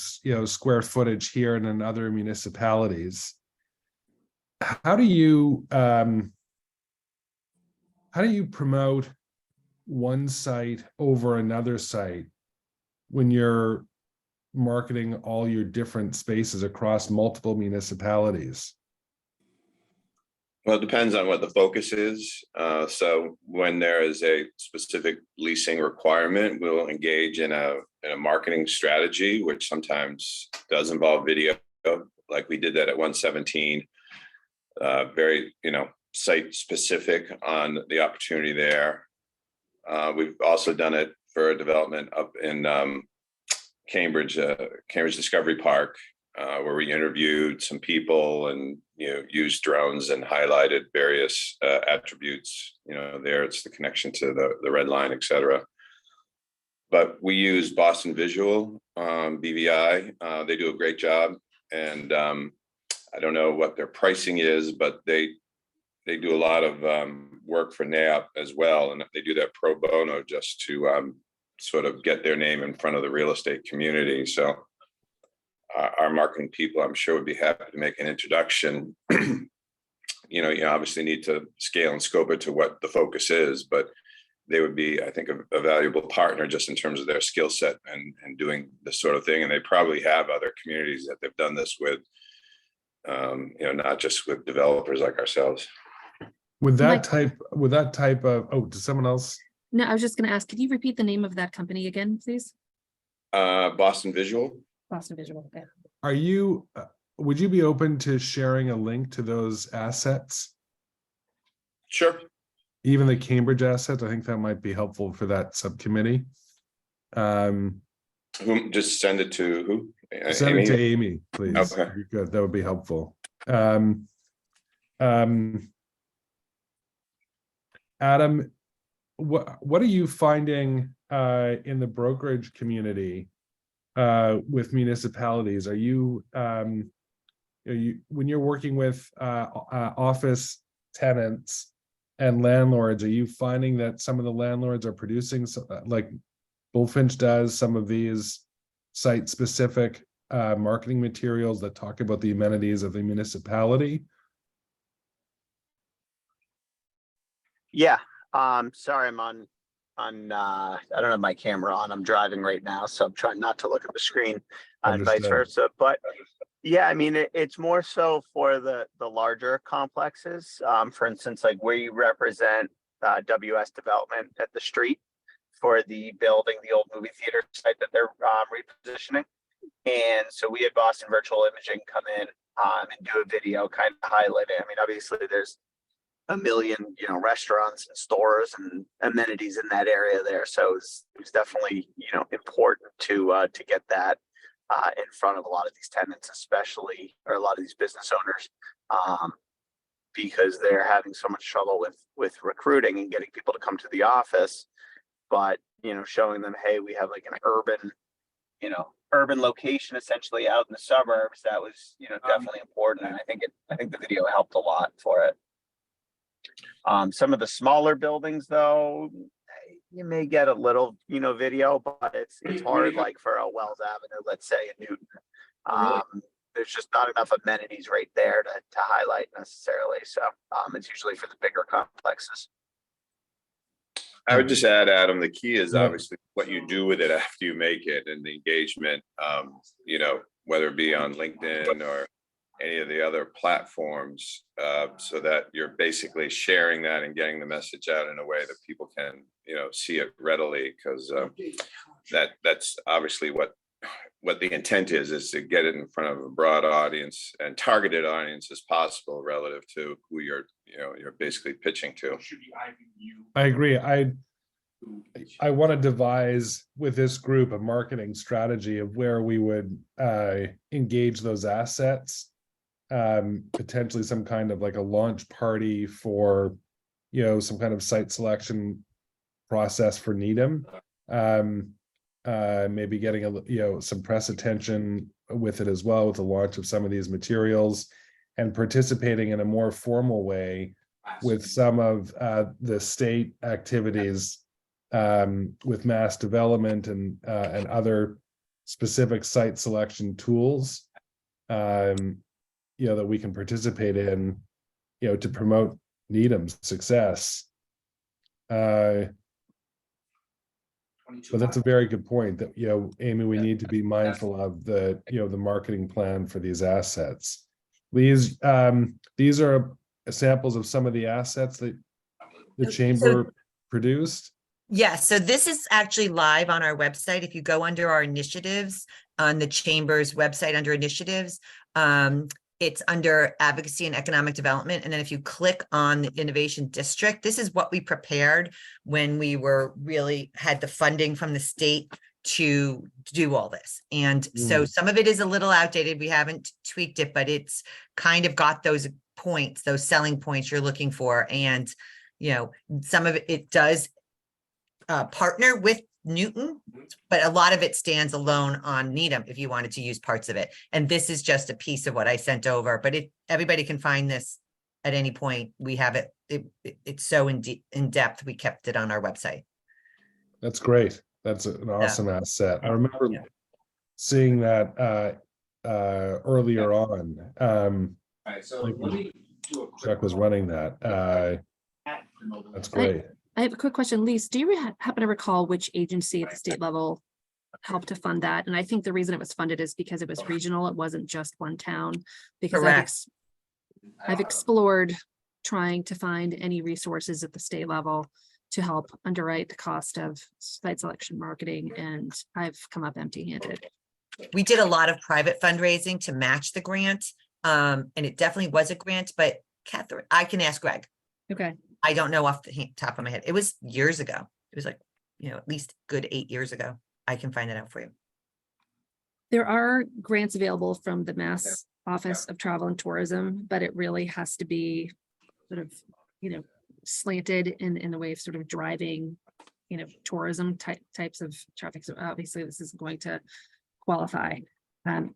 square footage here and in other municipalities. How do you promote one site over another site when you're marketing all your different spaces across multiple municipalities? Well, it depends on what the focus is. So when there is a specific leasing requirement, we'll engage in a marketing strategy, which sometimes does involve video, like we did that at 117. Very, site specific on the opportunity there. We've also done it for a development up in Cambridge Discovery Park, where we interviewed some people and used drones and highlighted various attributes. There it's the connection to the red line, etc. But we use Boston Visual, BVI. They do a great job, and I don't know what their pricing is, but they do a lot of work for NAIOP as well, and they do that pro bono just to sort of get their name in front of the real estate community. So our marketing people, I'm sure, would be happy to make an introduction. You obviously need to scale and scope it to what the focus is, but they would be, I think, a valuable partner just in terms of their skill set and doing this sort of thing. And they probably have other communities that they've done this with, not just with developers like ourselves. With that type of, does someone else? No, I was just going to ask, could you repeat the name of that company again, please? Boston Visual. Boston Visual. Okay. Are you, would you be open to sharing a link to those assets? Sure. Even the Cambridge assets? I think that might be helpful for that subcommittee. Just send it to who? Send Amy? it to Amy, please. Okay. Good. That would be helpful. Adam, what are you finding in the brokerage community with municipalities? Are you when you're working with office tenants and landlords, are you finding that some of the landlords are producing like Bullfinch does some of these site-specific marketing materials that talk about the amenities of the municipality? Yeah, sorry, I'm on, I don't have my camera on. I'm driving right now, so I'm trying not to look at the screen and vice Understood. versa. But yeah, I mean, it's more so for the larger complexes. For instance, like where you represent WS Development at the street for the building, the old movie theater site that they're repositioning. And so we had Boston Virtual Imaging come in and do a video kind of highlighting. I mean, obviously there's a million, restaurants and stores and amenities in that area there. So it was definitely, important to get that in front of a lot of these tenants, especially, or a lot of these business owners, because they're having so much trouble with recruiting and getting people to come to the office. But, showing them, hey, we have like an urban location essentially out in the suburbs. That was, definitely important. And I think the video helped a lot for it. Some of the smaller buildings though, you may get a little, video, but it's hard, like for a Wells Avenue, let's say in Newton. There's just not enough amenities right there to highlight necessarily. So it's usually for the bigger complexes. I would just add, Adam, the key is Yeah. obviously what you do with it after you make it and the engagement, whether it be on LinkedIn or any of the other platforms, so that you're basically sharing that and getting the message out in a way that people can, see it readily, because that's obviously what the intent is to get it in front of a broad audience and targeted audience as possible relative to who you're basically pitching to. I agree. I want to devise with this group a marketing strategy of where we would engage those assets. Potentially some kind of like a launch party for, some kind of site selection process for Needham. Maybe getting some press attention with it as well, with the launch of some of these materials, and participating in a more formal way with some of the state activities with mass development and other specific site selection tools that we can participate in, to promote Needham's success. But that's a very good point that, Amy, we need to be mindful of the marketing plan for these assets. These are samples of some of the assets that the chamber produced. Yeah, so this is actually live on our website. If you go under our initiatives on the chamber's website under initiatives, it's under advocacy and economic development. And then if you click on the innovation district, this is what we prepared when we had the funding from the state to do all this. And so some of it is a little outdated. We haven't tweaked it, but it's kind of got those points, those selling points you're looking for. And, some of it does partner with Newton, but a lot of it stands alone on Needham if you wanted to use parts of it. And this is just a piece of what I sent over, but everybody can find this at any point. We have it. It's so in depth. We kept it on our website. That's great. That's an awesome asset. I remember seeing that earlier on. Chuck was running that. That's great. I have a quick question. Lise, do you happen to recall which agency at the state level helped to fund that? And I think the reason it was funded is because it was regional. It wasn't just one town. Because I've explored trying to find any resources at the state level to help underwrite the cost of site selection marketing, and I've come up empty-handed. We did a lot of private fundraising to match the grant, and it definitely was a grant, but Catherine, I can ask Greg. Okay. I don't know off the top of my head. It was years ago. It was like, at least good 8 years ago. I can find it out for you. There are grants available from the Mass Office of Travel and Tourism, but it really has to be sort of, slanted in the way of sort of driving, tourism types of traffic. So obviously this isn't going to qualify.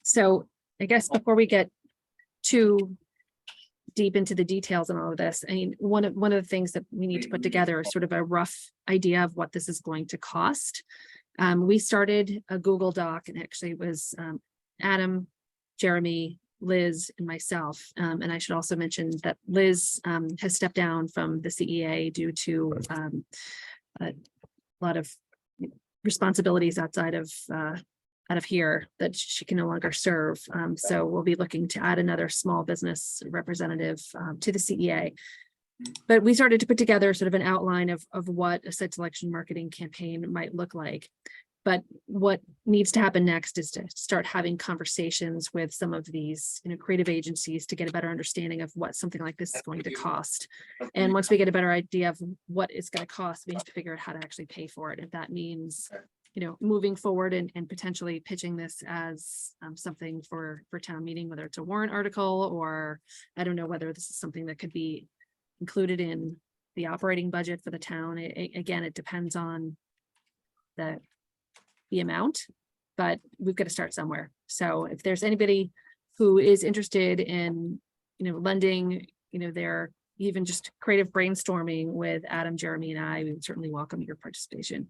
So I guess before we get too deep into the details and all of this. I mean, one of the things that we need to put together is sort of a rough idea of what this is going to cost. We started a Google Doc, and actually it was Adam, Jeremy, Liz, and myself. And I should also mention that Liz has stepped down from the CEA due to a lot of responsibilities outside of here that she can no longer serve. So we'll be looking to add another small business representative to the CEA. But we started to put together sort of an outline of what a site selection marketing campaign might look like. But what needs to happen next is to start having conversations with some of these, creative agencies to get a better understanding of what something like this is going to cost. And once we get a better idea of what it's going to cost, we have to figure out how to actually pay for it. If that means, moving forward and potentially pitching this as something for town meeting, whether it's a warrant article, or I don't know whether this is something that could be included in the operating budget for the town. Again, it depends on the amount, but we've got to start somewhere. So if there's anybody who is interested in, lending, their even just creative brainstorming with Adam, Jeremy, and I, we would certainly welcome your participation.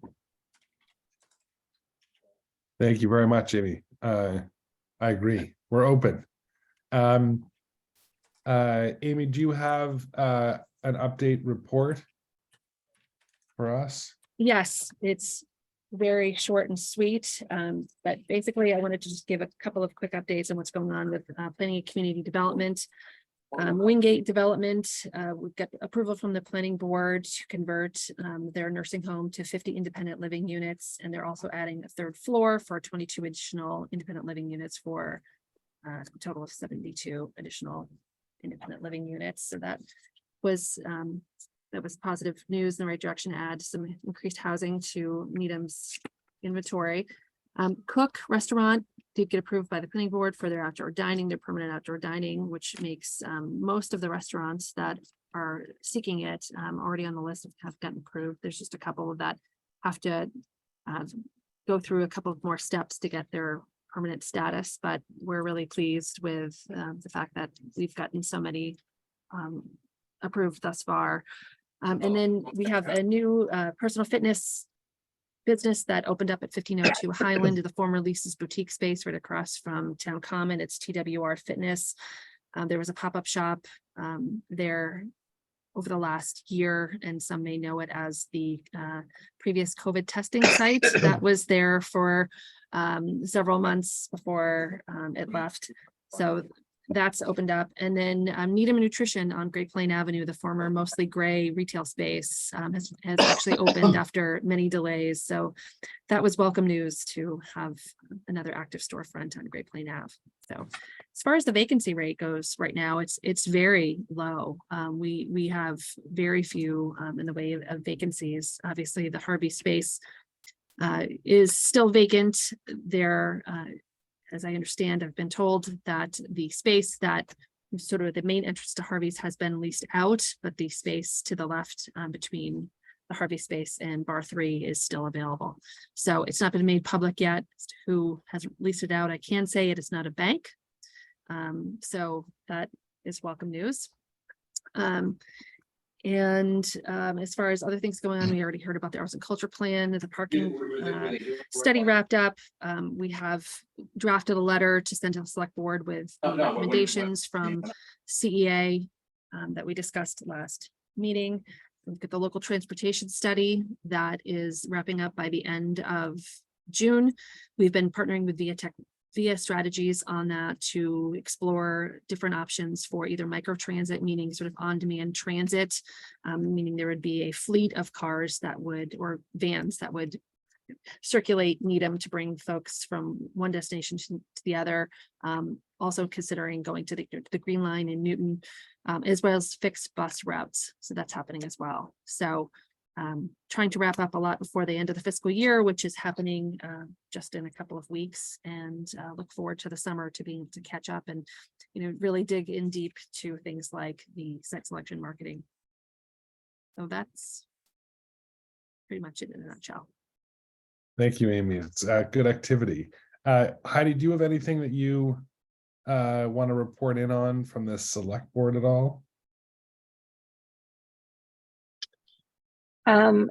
Thank you very much, Amy. I agree. We're open. Amy, do you have an update report for us? Yes, it's very short and sweet, but basically I wanted to just give a couple of quick updates on what's going on with planning and community development. Wingate Development, we've got approval from the planning board to convert their nursing home to 50 independent living units, and they're also adding a third floor for 22 additional independent living units for a total of 72 additional independent living units. So that was positive news in the right direction, add some increased housing to Needham's inventory. Cook Restaurant did get approved by the planning board for their outdoor dining, their permanent outdoor dining, which makes most of the restaurants that are seeking it already on the list have gotten approved. There's just a couple that have to go through a couple of more steps to get their permanent status, but we're really pleased with the fact that we've gotten so many approved thus far. And then we have a new personal fitness business that opened up at 1502 Highland, the former Lisa's Boutique space right across from Town Common. It's TWR Fitness. There was a pop-up shop there over the last year, and some may know it as the previous COVID testing site that was there for several months before it left. So that's opened up. And then Needham Nutrition on Great Plain Avenue, the former mostly gray retail space, has actually opened after many delays. So that was welcome news to have another active storefront on Great Plain Ave. So as far as the vacancy rate goes right now, it's very low. We have very few in the way of vacancies. Obviously, the Harvey space is still vacant there. As I understand, I've been told that the space that sort of the main entrance to Harvey's has been leased out, but the space to the left between the Harvey space and Bar 3 is still available. So it's not been made public yet as to who has leased it out. I can say it is not a bank. So that is welcome news. As far as other things going on, we already heard about the arts and culture plan, the parking study wrapped up. We have drafted a letter to send to the select board with recommendations from CEA that we discussed last meeting. We've got the local transportation study that is wrapping up by the end of June. We've been partnering with Via Strategies on that to explore different options for either microtransit, meaning sort of on-demand transit, meaning there would be a fleet of cars that would, or vans that would circulate Needham to bring folks from one destination to the other. Also considering going to the Green Line in Newton, as well as fixed bus routes. So that's happening as well. So trying to wrap up a lot before the end of the fiscal year, which is happening just in a couple of weeks, and look forward to the summer to being able to catch up and, really dig in deep to things like the site selection marketing. So that's pretty much it in a nutshell. Thank you, Amy. It's good activity. Heidi, do you have anything that you want to report in on from the select board at all?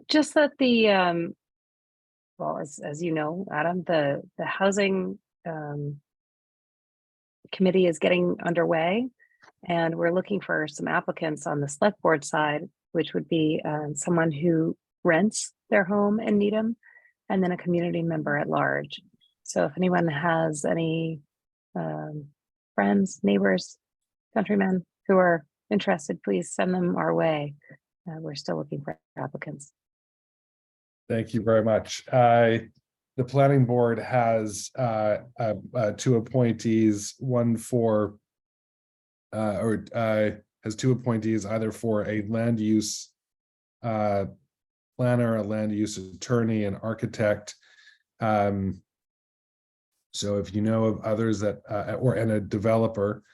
Just that well, as you know, Adam, the housing committee is getting underway, and we're looking for some applicants on the select board side, which would be someone who rents their home in Needham, and then a community member at large. So if anyone has any friends, neighbors, countrymen who are interested, please send them our way. We're still looking for applicants. Thank you very much. The planning board has two appointees, one for has two appointees, either for a land use planner, a land use attorney, an architect. So if you know of others that and a developer,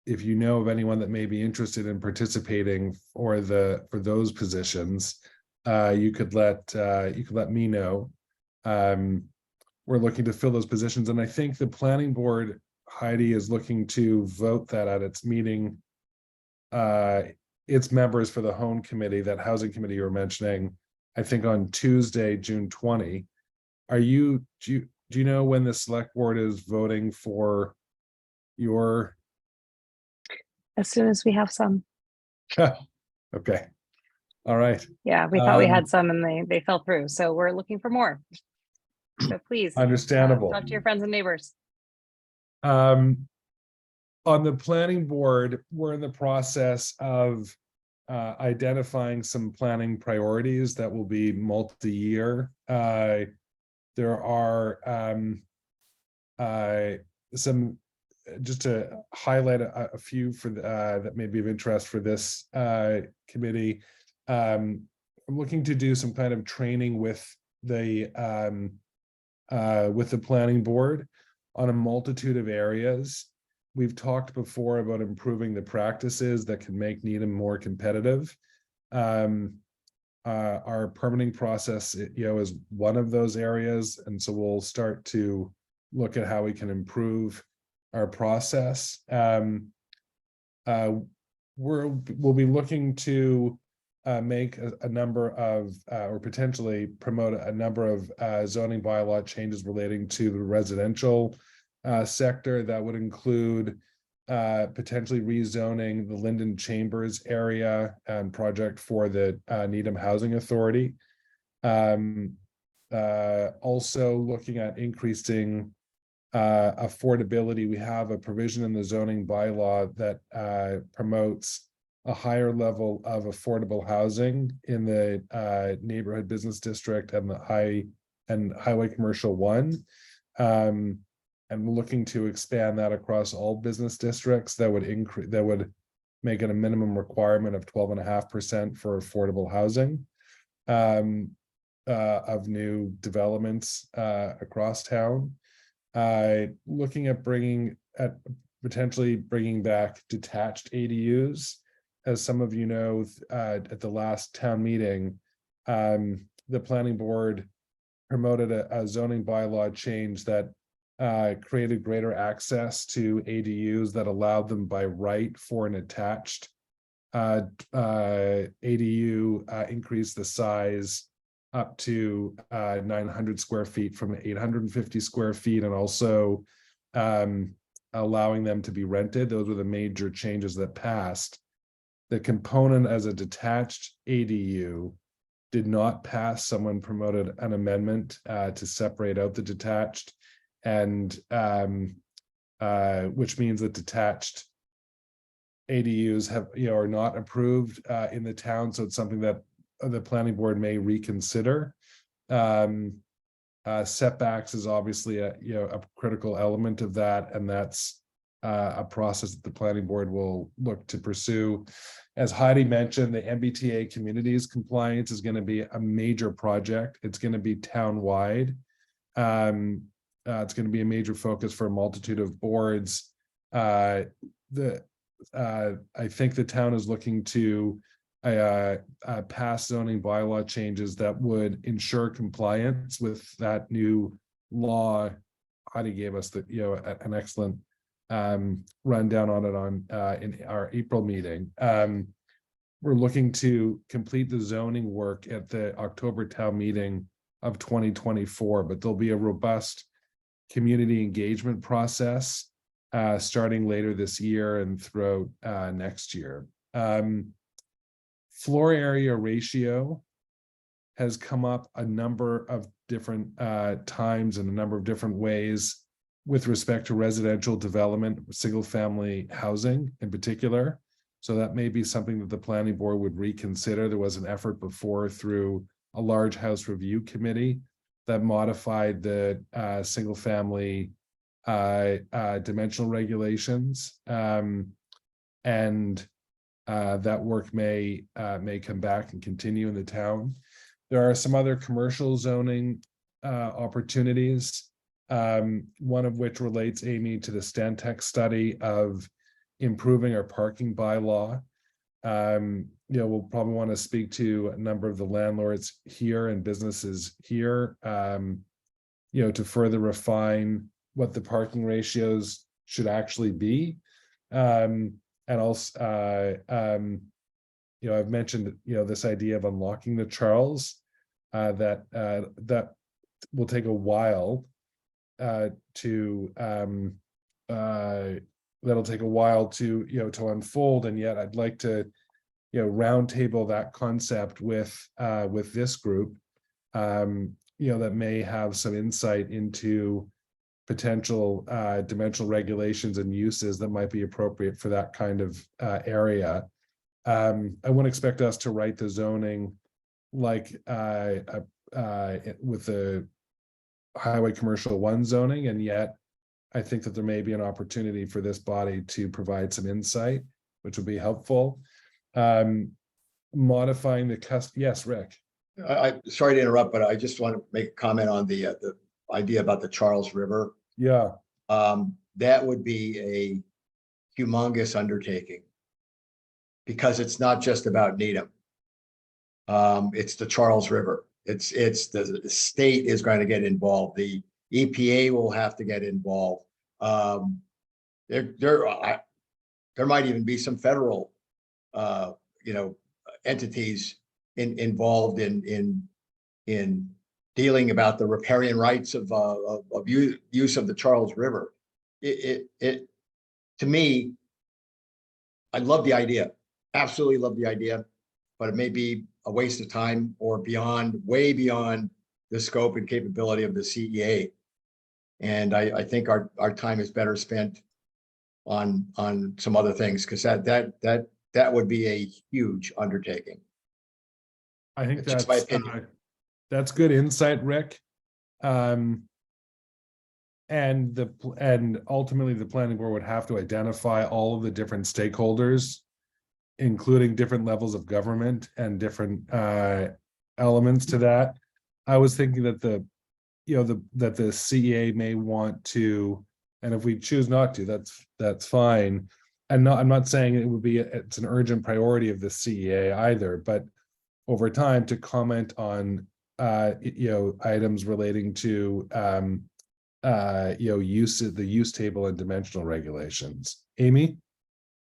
if you know of anyone that may be interested in participating for those positions, you could let me know. We're looking to fill those positions, and I think the planning board, Heidi, is looking to vote that at its meeting. Its members for the home committee, that housing committee you were mentioning, I think on Tuesday, June 20. Do you know when the select board is voting for your? As soon as we have some. Okay. All right. Yeah, we thought we had some and they fell through. So we're looking for more. So please. Understandable. Talk to your friends and neighbors. On the planning board, we're in the process of identifying some planning priorities that will be multi-year. There are some, just to highlight a few for that may be of interest for this committee. I'm looking to do some kind of training with the planning board on a multitude of areas. We've talked before about improving the practices that can make Needham more competitive. Our permitting process, is one of those areas, and so we'll start to look at how we can improve our process. We'll be looking to make a number of, or potentially promote a number of zoning bylaw changes relating to the residential sector. That would include potentially rezoning the Linden Chambers area project for the Needham Housing Authority. Also looking at increasing affordability. We have a provision in the zoning bylaw that promotes a higher level of affordable housing in the neighborhood business district and the highway commercial 1. And we're looking to expand that across all business districts. That would make it a minimum requirement of 12.5% for affordable housing of new developments across town. Looking at potentially bringing back detached ADUs. As some of you know, at the last town meeting, the planning board promoted a zoning bylaw change that created greater access to ADUs that allowed them by right for an attached ADU, increase the size up to 900 square feet from 850 square feet, and also allowing them to be rented. Those were the major changes that passed. The component as a detached ADU did not pass. Someone promoted an amendment to separate out the detached, and which means that detached ADUs are not approved in the town. So it's something that the planning board may reconsider. Setbacks is obviously a critical element of that, and that's a process that the planning board will look to pursue. As Heidi mentioned, the MBTA communities compliance is going to be a major project. It's going to be town-wide. It's going to be a major focus for a multitude of boards. I think the town is looking to pass zoning bylaw changes that would ensure compliance with that new law. Heidi gave us an excellent rundown on it in our April meeting. We're looking to complete the zoning work at the October town meeting of 2024, but there'll be a robust community engagement process starting later this year and throughout next year. Floor area ratio has come up a number of different times in a number of different ways with respect to residential development, single family housing in particular. So that may be something that the planning board would reconsider. There was an effort before through a large house review committee that modified the single family dimensional regulations. And that work may come back and continue in the town. There are some other commercial zoning opportunities, one of which relates, Amy, to the Stantec study of improving our parking bylaw. We'll probably want to speak to a number of the landlords here and businesses here, to further refine what the parking ratios should actually be. And also, I've mentioned, this idea of unlocking the Charles, that will take a while that'll take a while to unfold, and yet I'd like to roundtable that concept with this group, that may have some insight into potential dimensional regulations and uses that might be appropriate for that kind of area. I wouldn't expect us to write the zoning like with the highway commercial 1 zoning, and yet I think that there may be an opportunity for this body to provide some insight, which would be helpful. Modifying the yes, Rick. I sorry to interrupt, but I just want to make a comment on the idea about the Charles River. Yeah. That would be a humongous undertaking because it's not just about Needham. It's the Charles River. It's the state is going to get involved. The EPA will have to get involved. There might even be some federal, entities involved in dealing about the riparian rights of use of the Charles River. To me, I love the idea, absolutely love the idea, but it may be a waste of time or way beyond the scope and capability of the CEA. And I think our time is better spent on some other things, because that would be a huge undertaking. I think That's just my opinion. That's good insight, Rick. And ultimately the planning board would have to identify all of the different stakeholders, including different levels of government and different elements to that. I was thinking that the CEA may want to, and if we choose not to, that's fine. And I'm not saying it's an urgent priority of the CEA either, but over time to comment on items relating to the use table and dimensional regulations. Amy?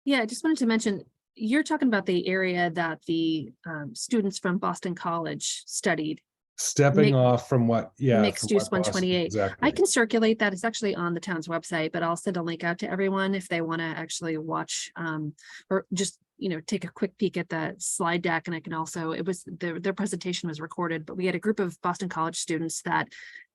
Yeah, I just wanted to mention, you're talking about the area that the students from Boston College studied. Stepping off from what, Mixed use 128. Exactly. I can circulate that. It's actually on the town's website, but I'll send a link out to everyone if they want to actually watch or just take a quick peek at the slide deck. And I can also, their presentation was recorded, but we had a group of Boston College students that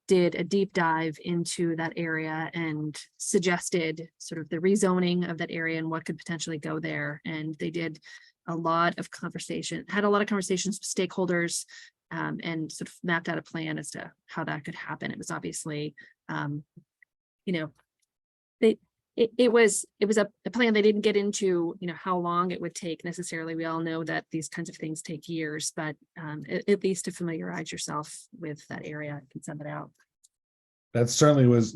did a deep dive into that area and suggested sort of the rezoning of that area and what could potentially go there. And they did had a lot of conversations with stakeholders, and sort of mapped out a plan as to how that could happen. It was obviously, it was a plan. They didn't get into, how long it would take necessarily. We all know that these kinds of things take years, but at least to familiarize yourself with that area, I can send it out. That certainly was,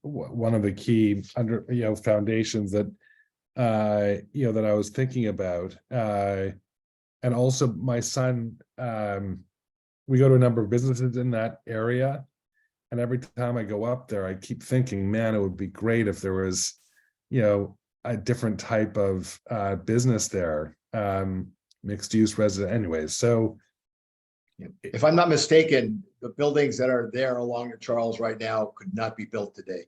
one of the key foundations that, that I was thinking about. And also my son, we go to a number of businesses in that area. And every time I go up there, I keep thinking, man, it would be great if there was, a different type of business there, mixed use resident anyways. So If I'm not mistaken, the buildings that are there along the Charles right now could not be built today.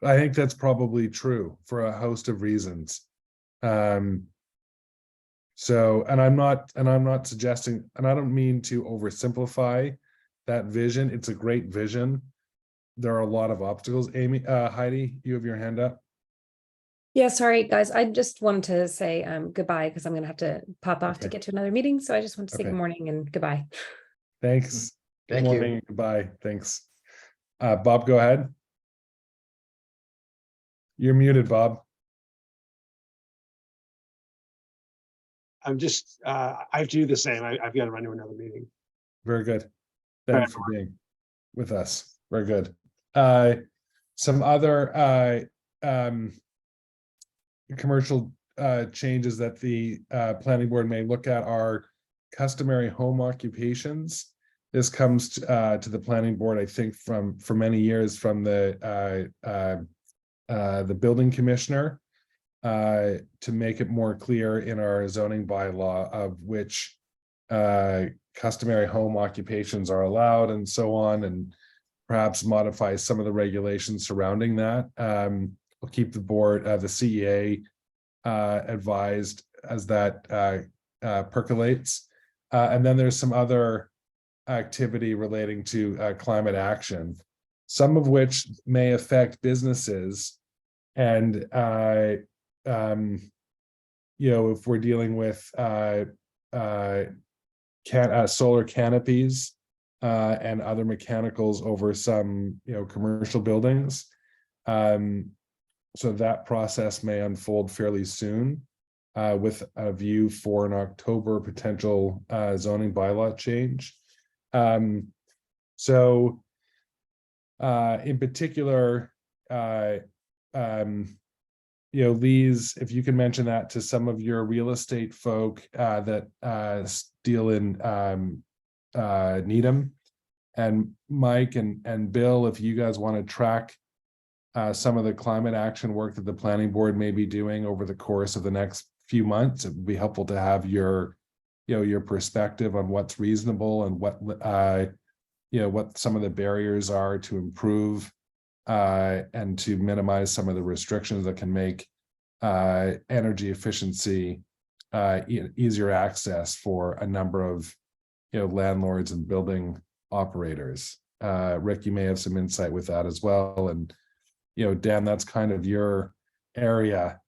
I think that's probably true for a host of reasons. So, and I'm not suggesting, and I don't mean to oversimplify that vision. It's a great vision. There are a lot of obstacles. Amy, Heidi, you have your hand up. Yeah, sorry, guys. I just wanted to say goodbye because I'm going to have to pop off to Okay. get to another meeting. So I just want to say Okay. good morning and goodbye. Thanks. Good Thank you. morning. Goodbye. Thanks. Bob, go ahead. You're muted, Bob. I'm just, I have to do the same. I've got to run to another meeting. Very good. Thanks for being with us. Very good. Some other commercial changes that the planning board may look at are customary home occupations. This comes to the planning board, I think, for many years from the building commissioner, to make it more clear in our zoning bylaw of which customary home occupations are allowed and so on, and perhaps modify some of the regulations surrounding that. We'll keep the board, the CEA advised as that percolates. And then there's some other activity relating to climate action, some of which may affect businesses. And if we're dealing with solar canopies and other mechanicals over some commercial buildings, so that process may unfold fairly soon, with a view for an October potential zoning bylaw change. So in particular, Lise, if you can mention that to some of your real estate folk that deal in Needham, and Mike and Bill, if you guys want to track some of the climate action work that the planning board may be doing over the course of the next few months, it would be helpful to have your perspective on what's reasonable and what some of the barriers are to improve and to minimize some of the restrictions that can make energy efficiency easier access for a number of landlords and building operators. Rick, you may have some insight with that as well, and Dan, that's kind of your area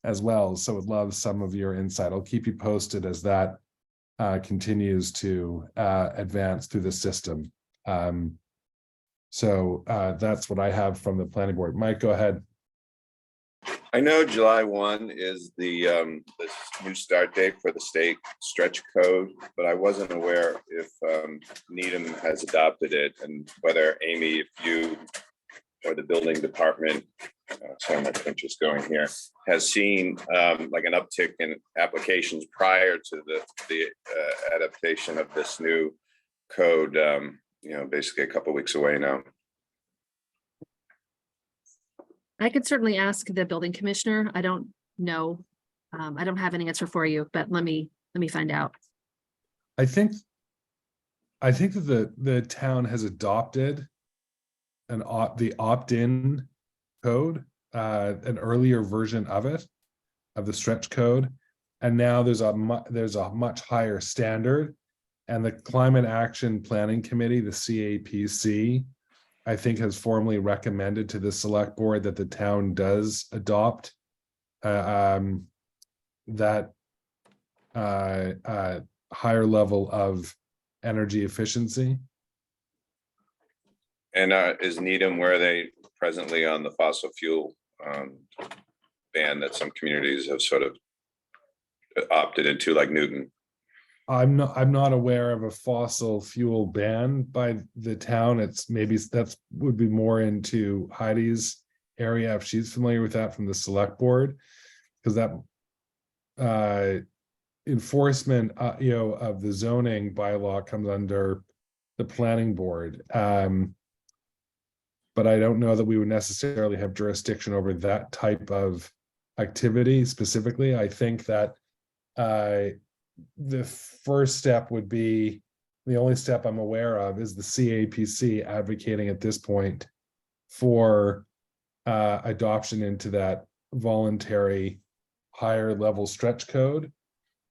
as well, so would love some of your insight. I'll keep you posted as that continues to advance through the system. So that's what I have from the planning board. Mike, go ahead. I know July 1 is the new start date for the state stretch code, but I wasn't aware if Needham has adopted it, and whether Amy, if you or the building department, sorry, my printer's going here, has seen like an uptick in applications prior to the adaptation of this new code, basically a couple of weeks away now. I could certainly ask the building commissioner. I don't know. I don't have an answer for you, but let me find out. I think that the town has adopted the opt-in code, an earlier version of it, of the stretch code, and now there's a much higher standard. And the Climate Action Planning Committee, the CAPC, I think has formally recommended to the select board that the town does adopt that higher level of energy efficiency. And is Needham, where are they presently on the fossil fuel ban that some communities have sort of opted into, like Newton? I'm not aware of a fossil fuel ban by the town. It's maybe that would be more into Heidi's area if she's familiar with that from the select board, because that enforcement of the zoning bylaw comes under the planning board. but I don't know that we would necessarily have jurisdiction over that type of activity specifically. I think that the first step would be, the only step I'm aware of is the CAPC advocating at this point for adoption into that voluntary higher level stretch code.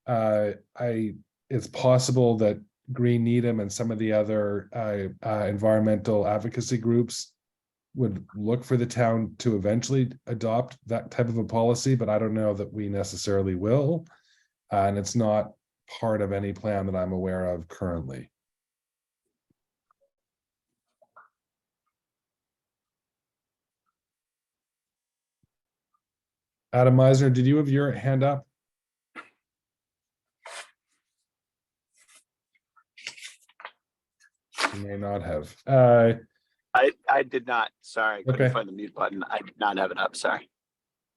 It's possible that Green Needham and some of the other environmental advocacy groups would look for the town to eventually adopt that type of a policy, but I don't know that we necessarily will. And it's not part of any plan that I'm aware of currently. Adam Meisner, did you have your hand up? You may not have. I did not, sorry, I Okay. couldn't find the mute button. I did not have it up, sorry.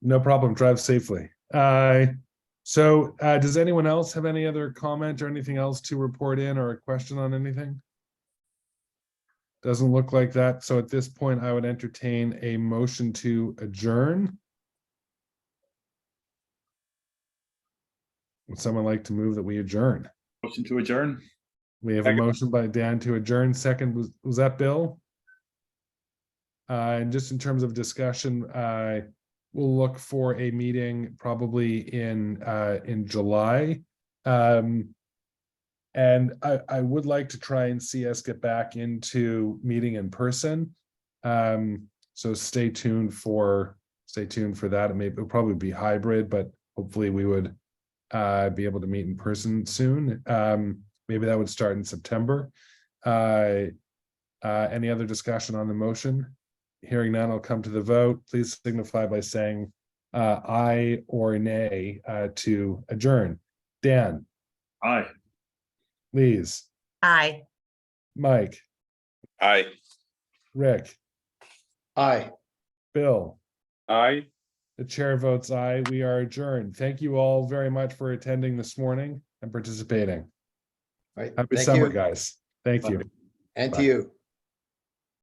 No problem. Drive safely. So does anyone else have any other comment or anything else to report in or a question on anything? Doesn't look like that. So at this point, I would entertain a motion to adjourn. Would someone like to move that we adjourn? Motion to adjourn. We have a Second. motion by Dan to adjourn. Second, was that Bill? And just in terms of discussion, we'll look for a meeting probably in July. And I would like to try and see us get back into meeting in person. So stay tuned for that. It'll probably be hybrid, but hopefully we would be able to meet in person soon. Maybe that would start in September. Any other discussion on the motion? Hearing none, I'll come to the vote. Please signify by saying aye or nay to adjourn. Dan, Aye. Lise, Aye. Mike, Aye. Rick, Aye. Bill. Aye. The chair votes aye. We are adjourned. Thank you all very much for attending this morning and participating. Right. Happy Thank summer, you. guys. Thank you. And to you.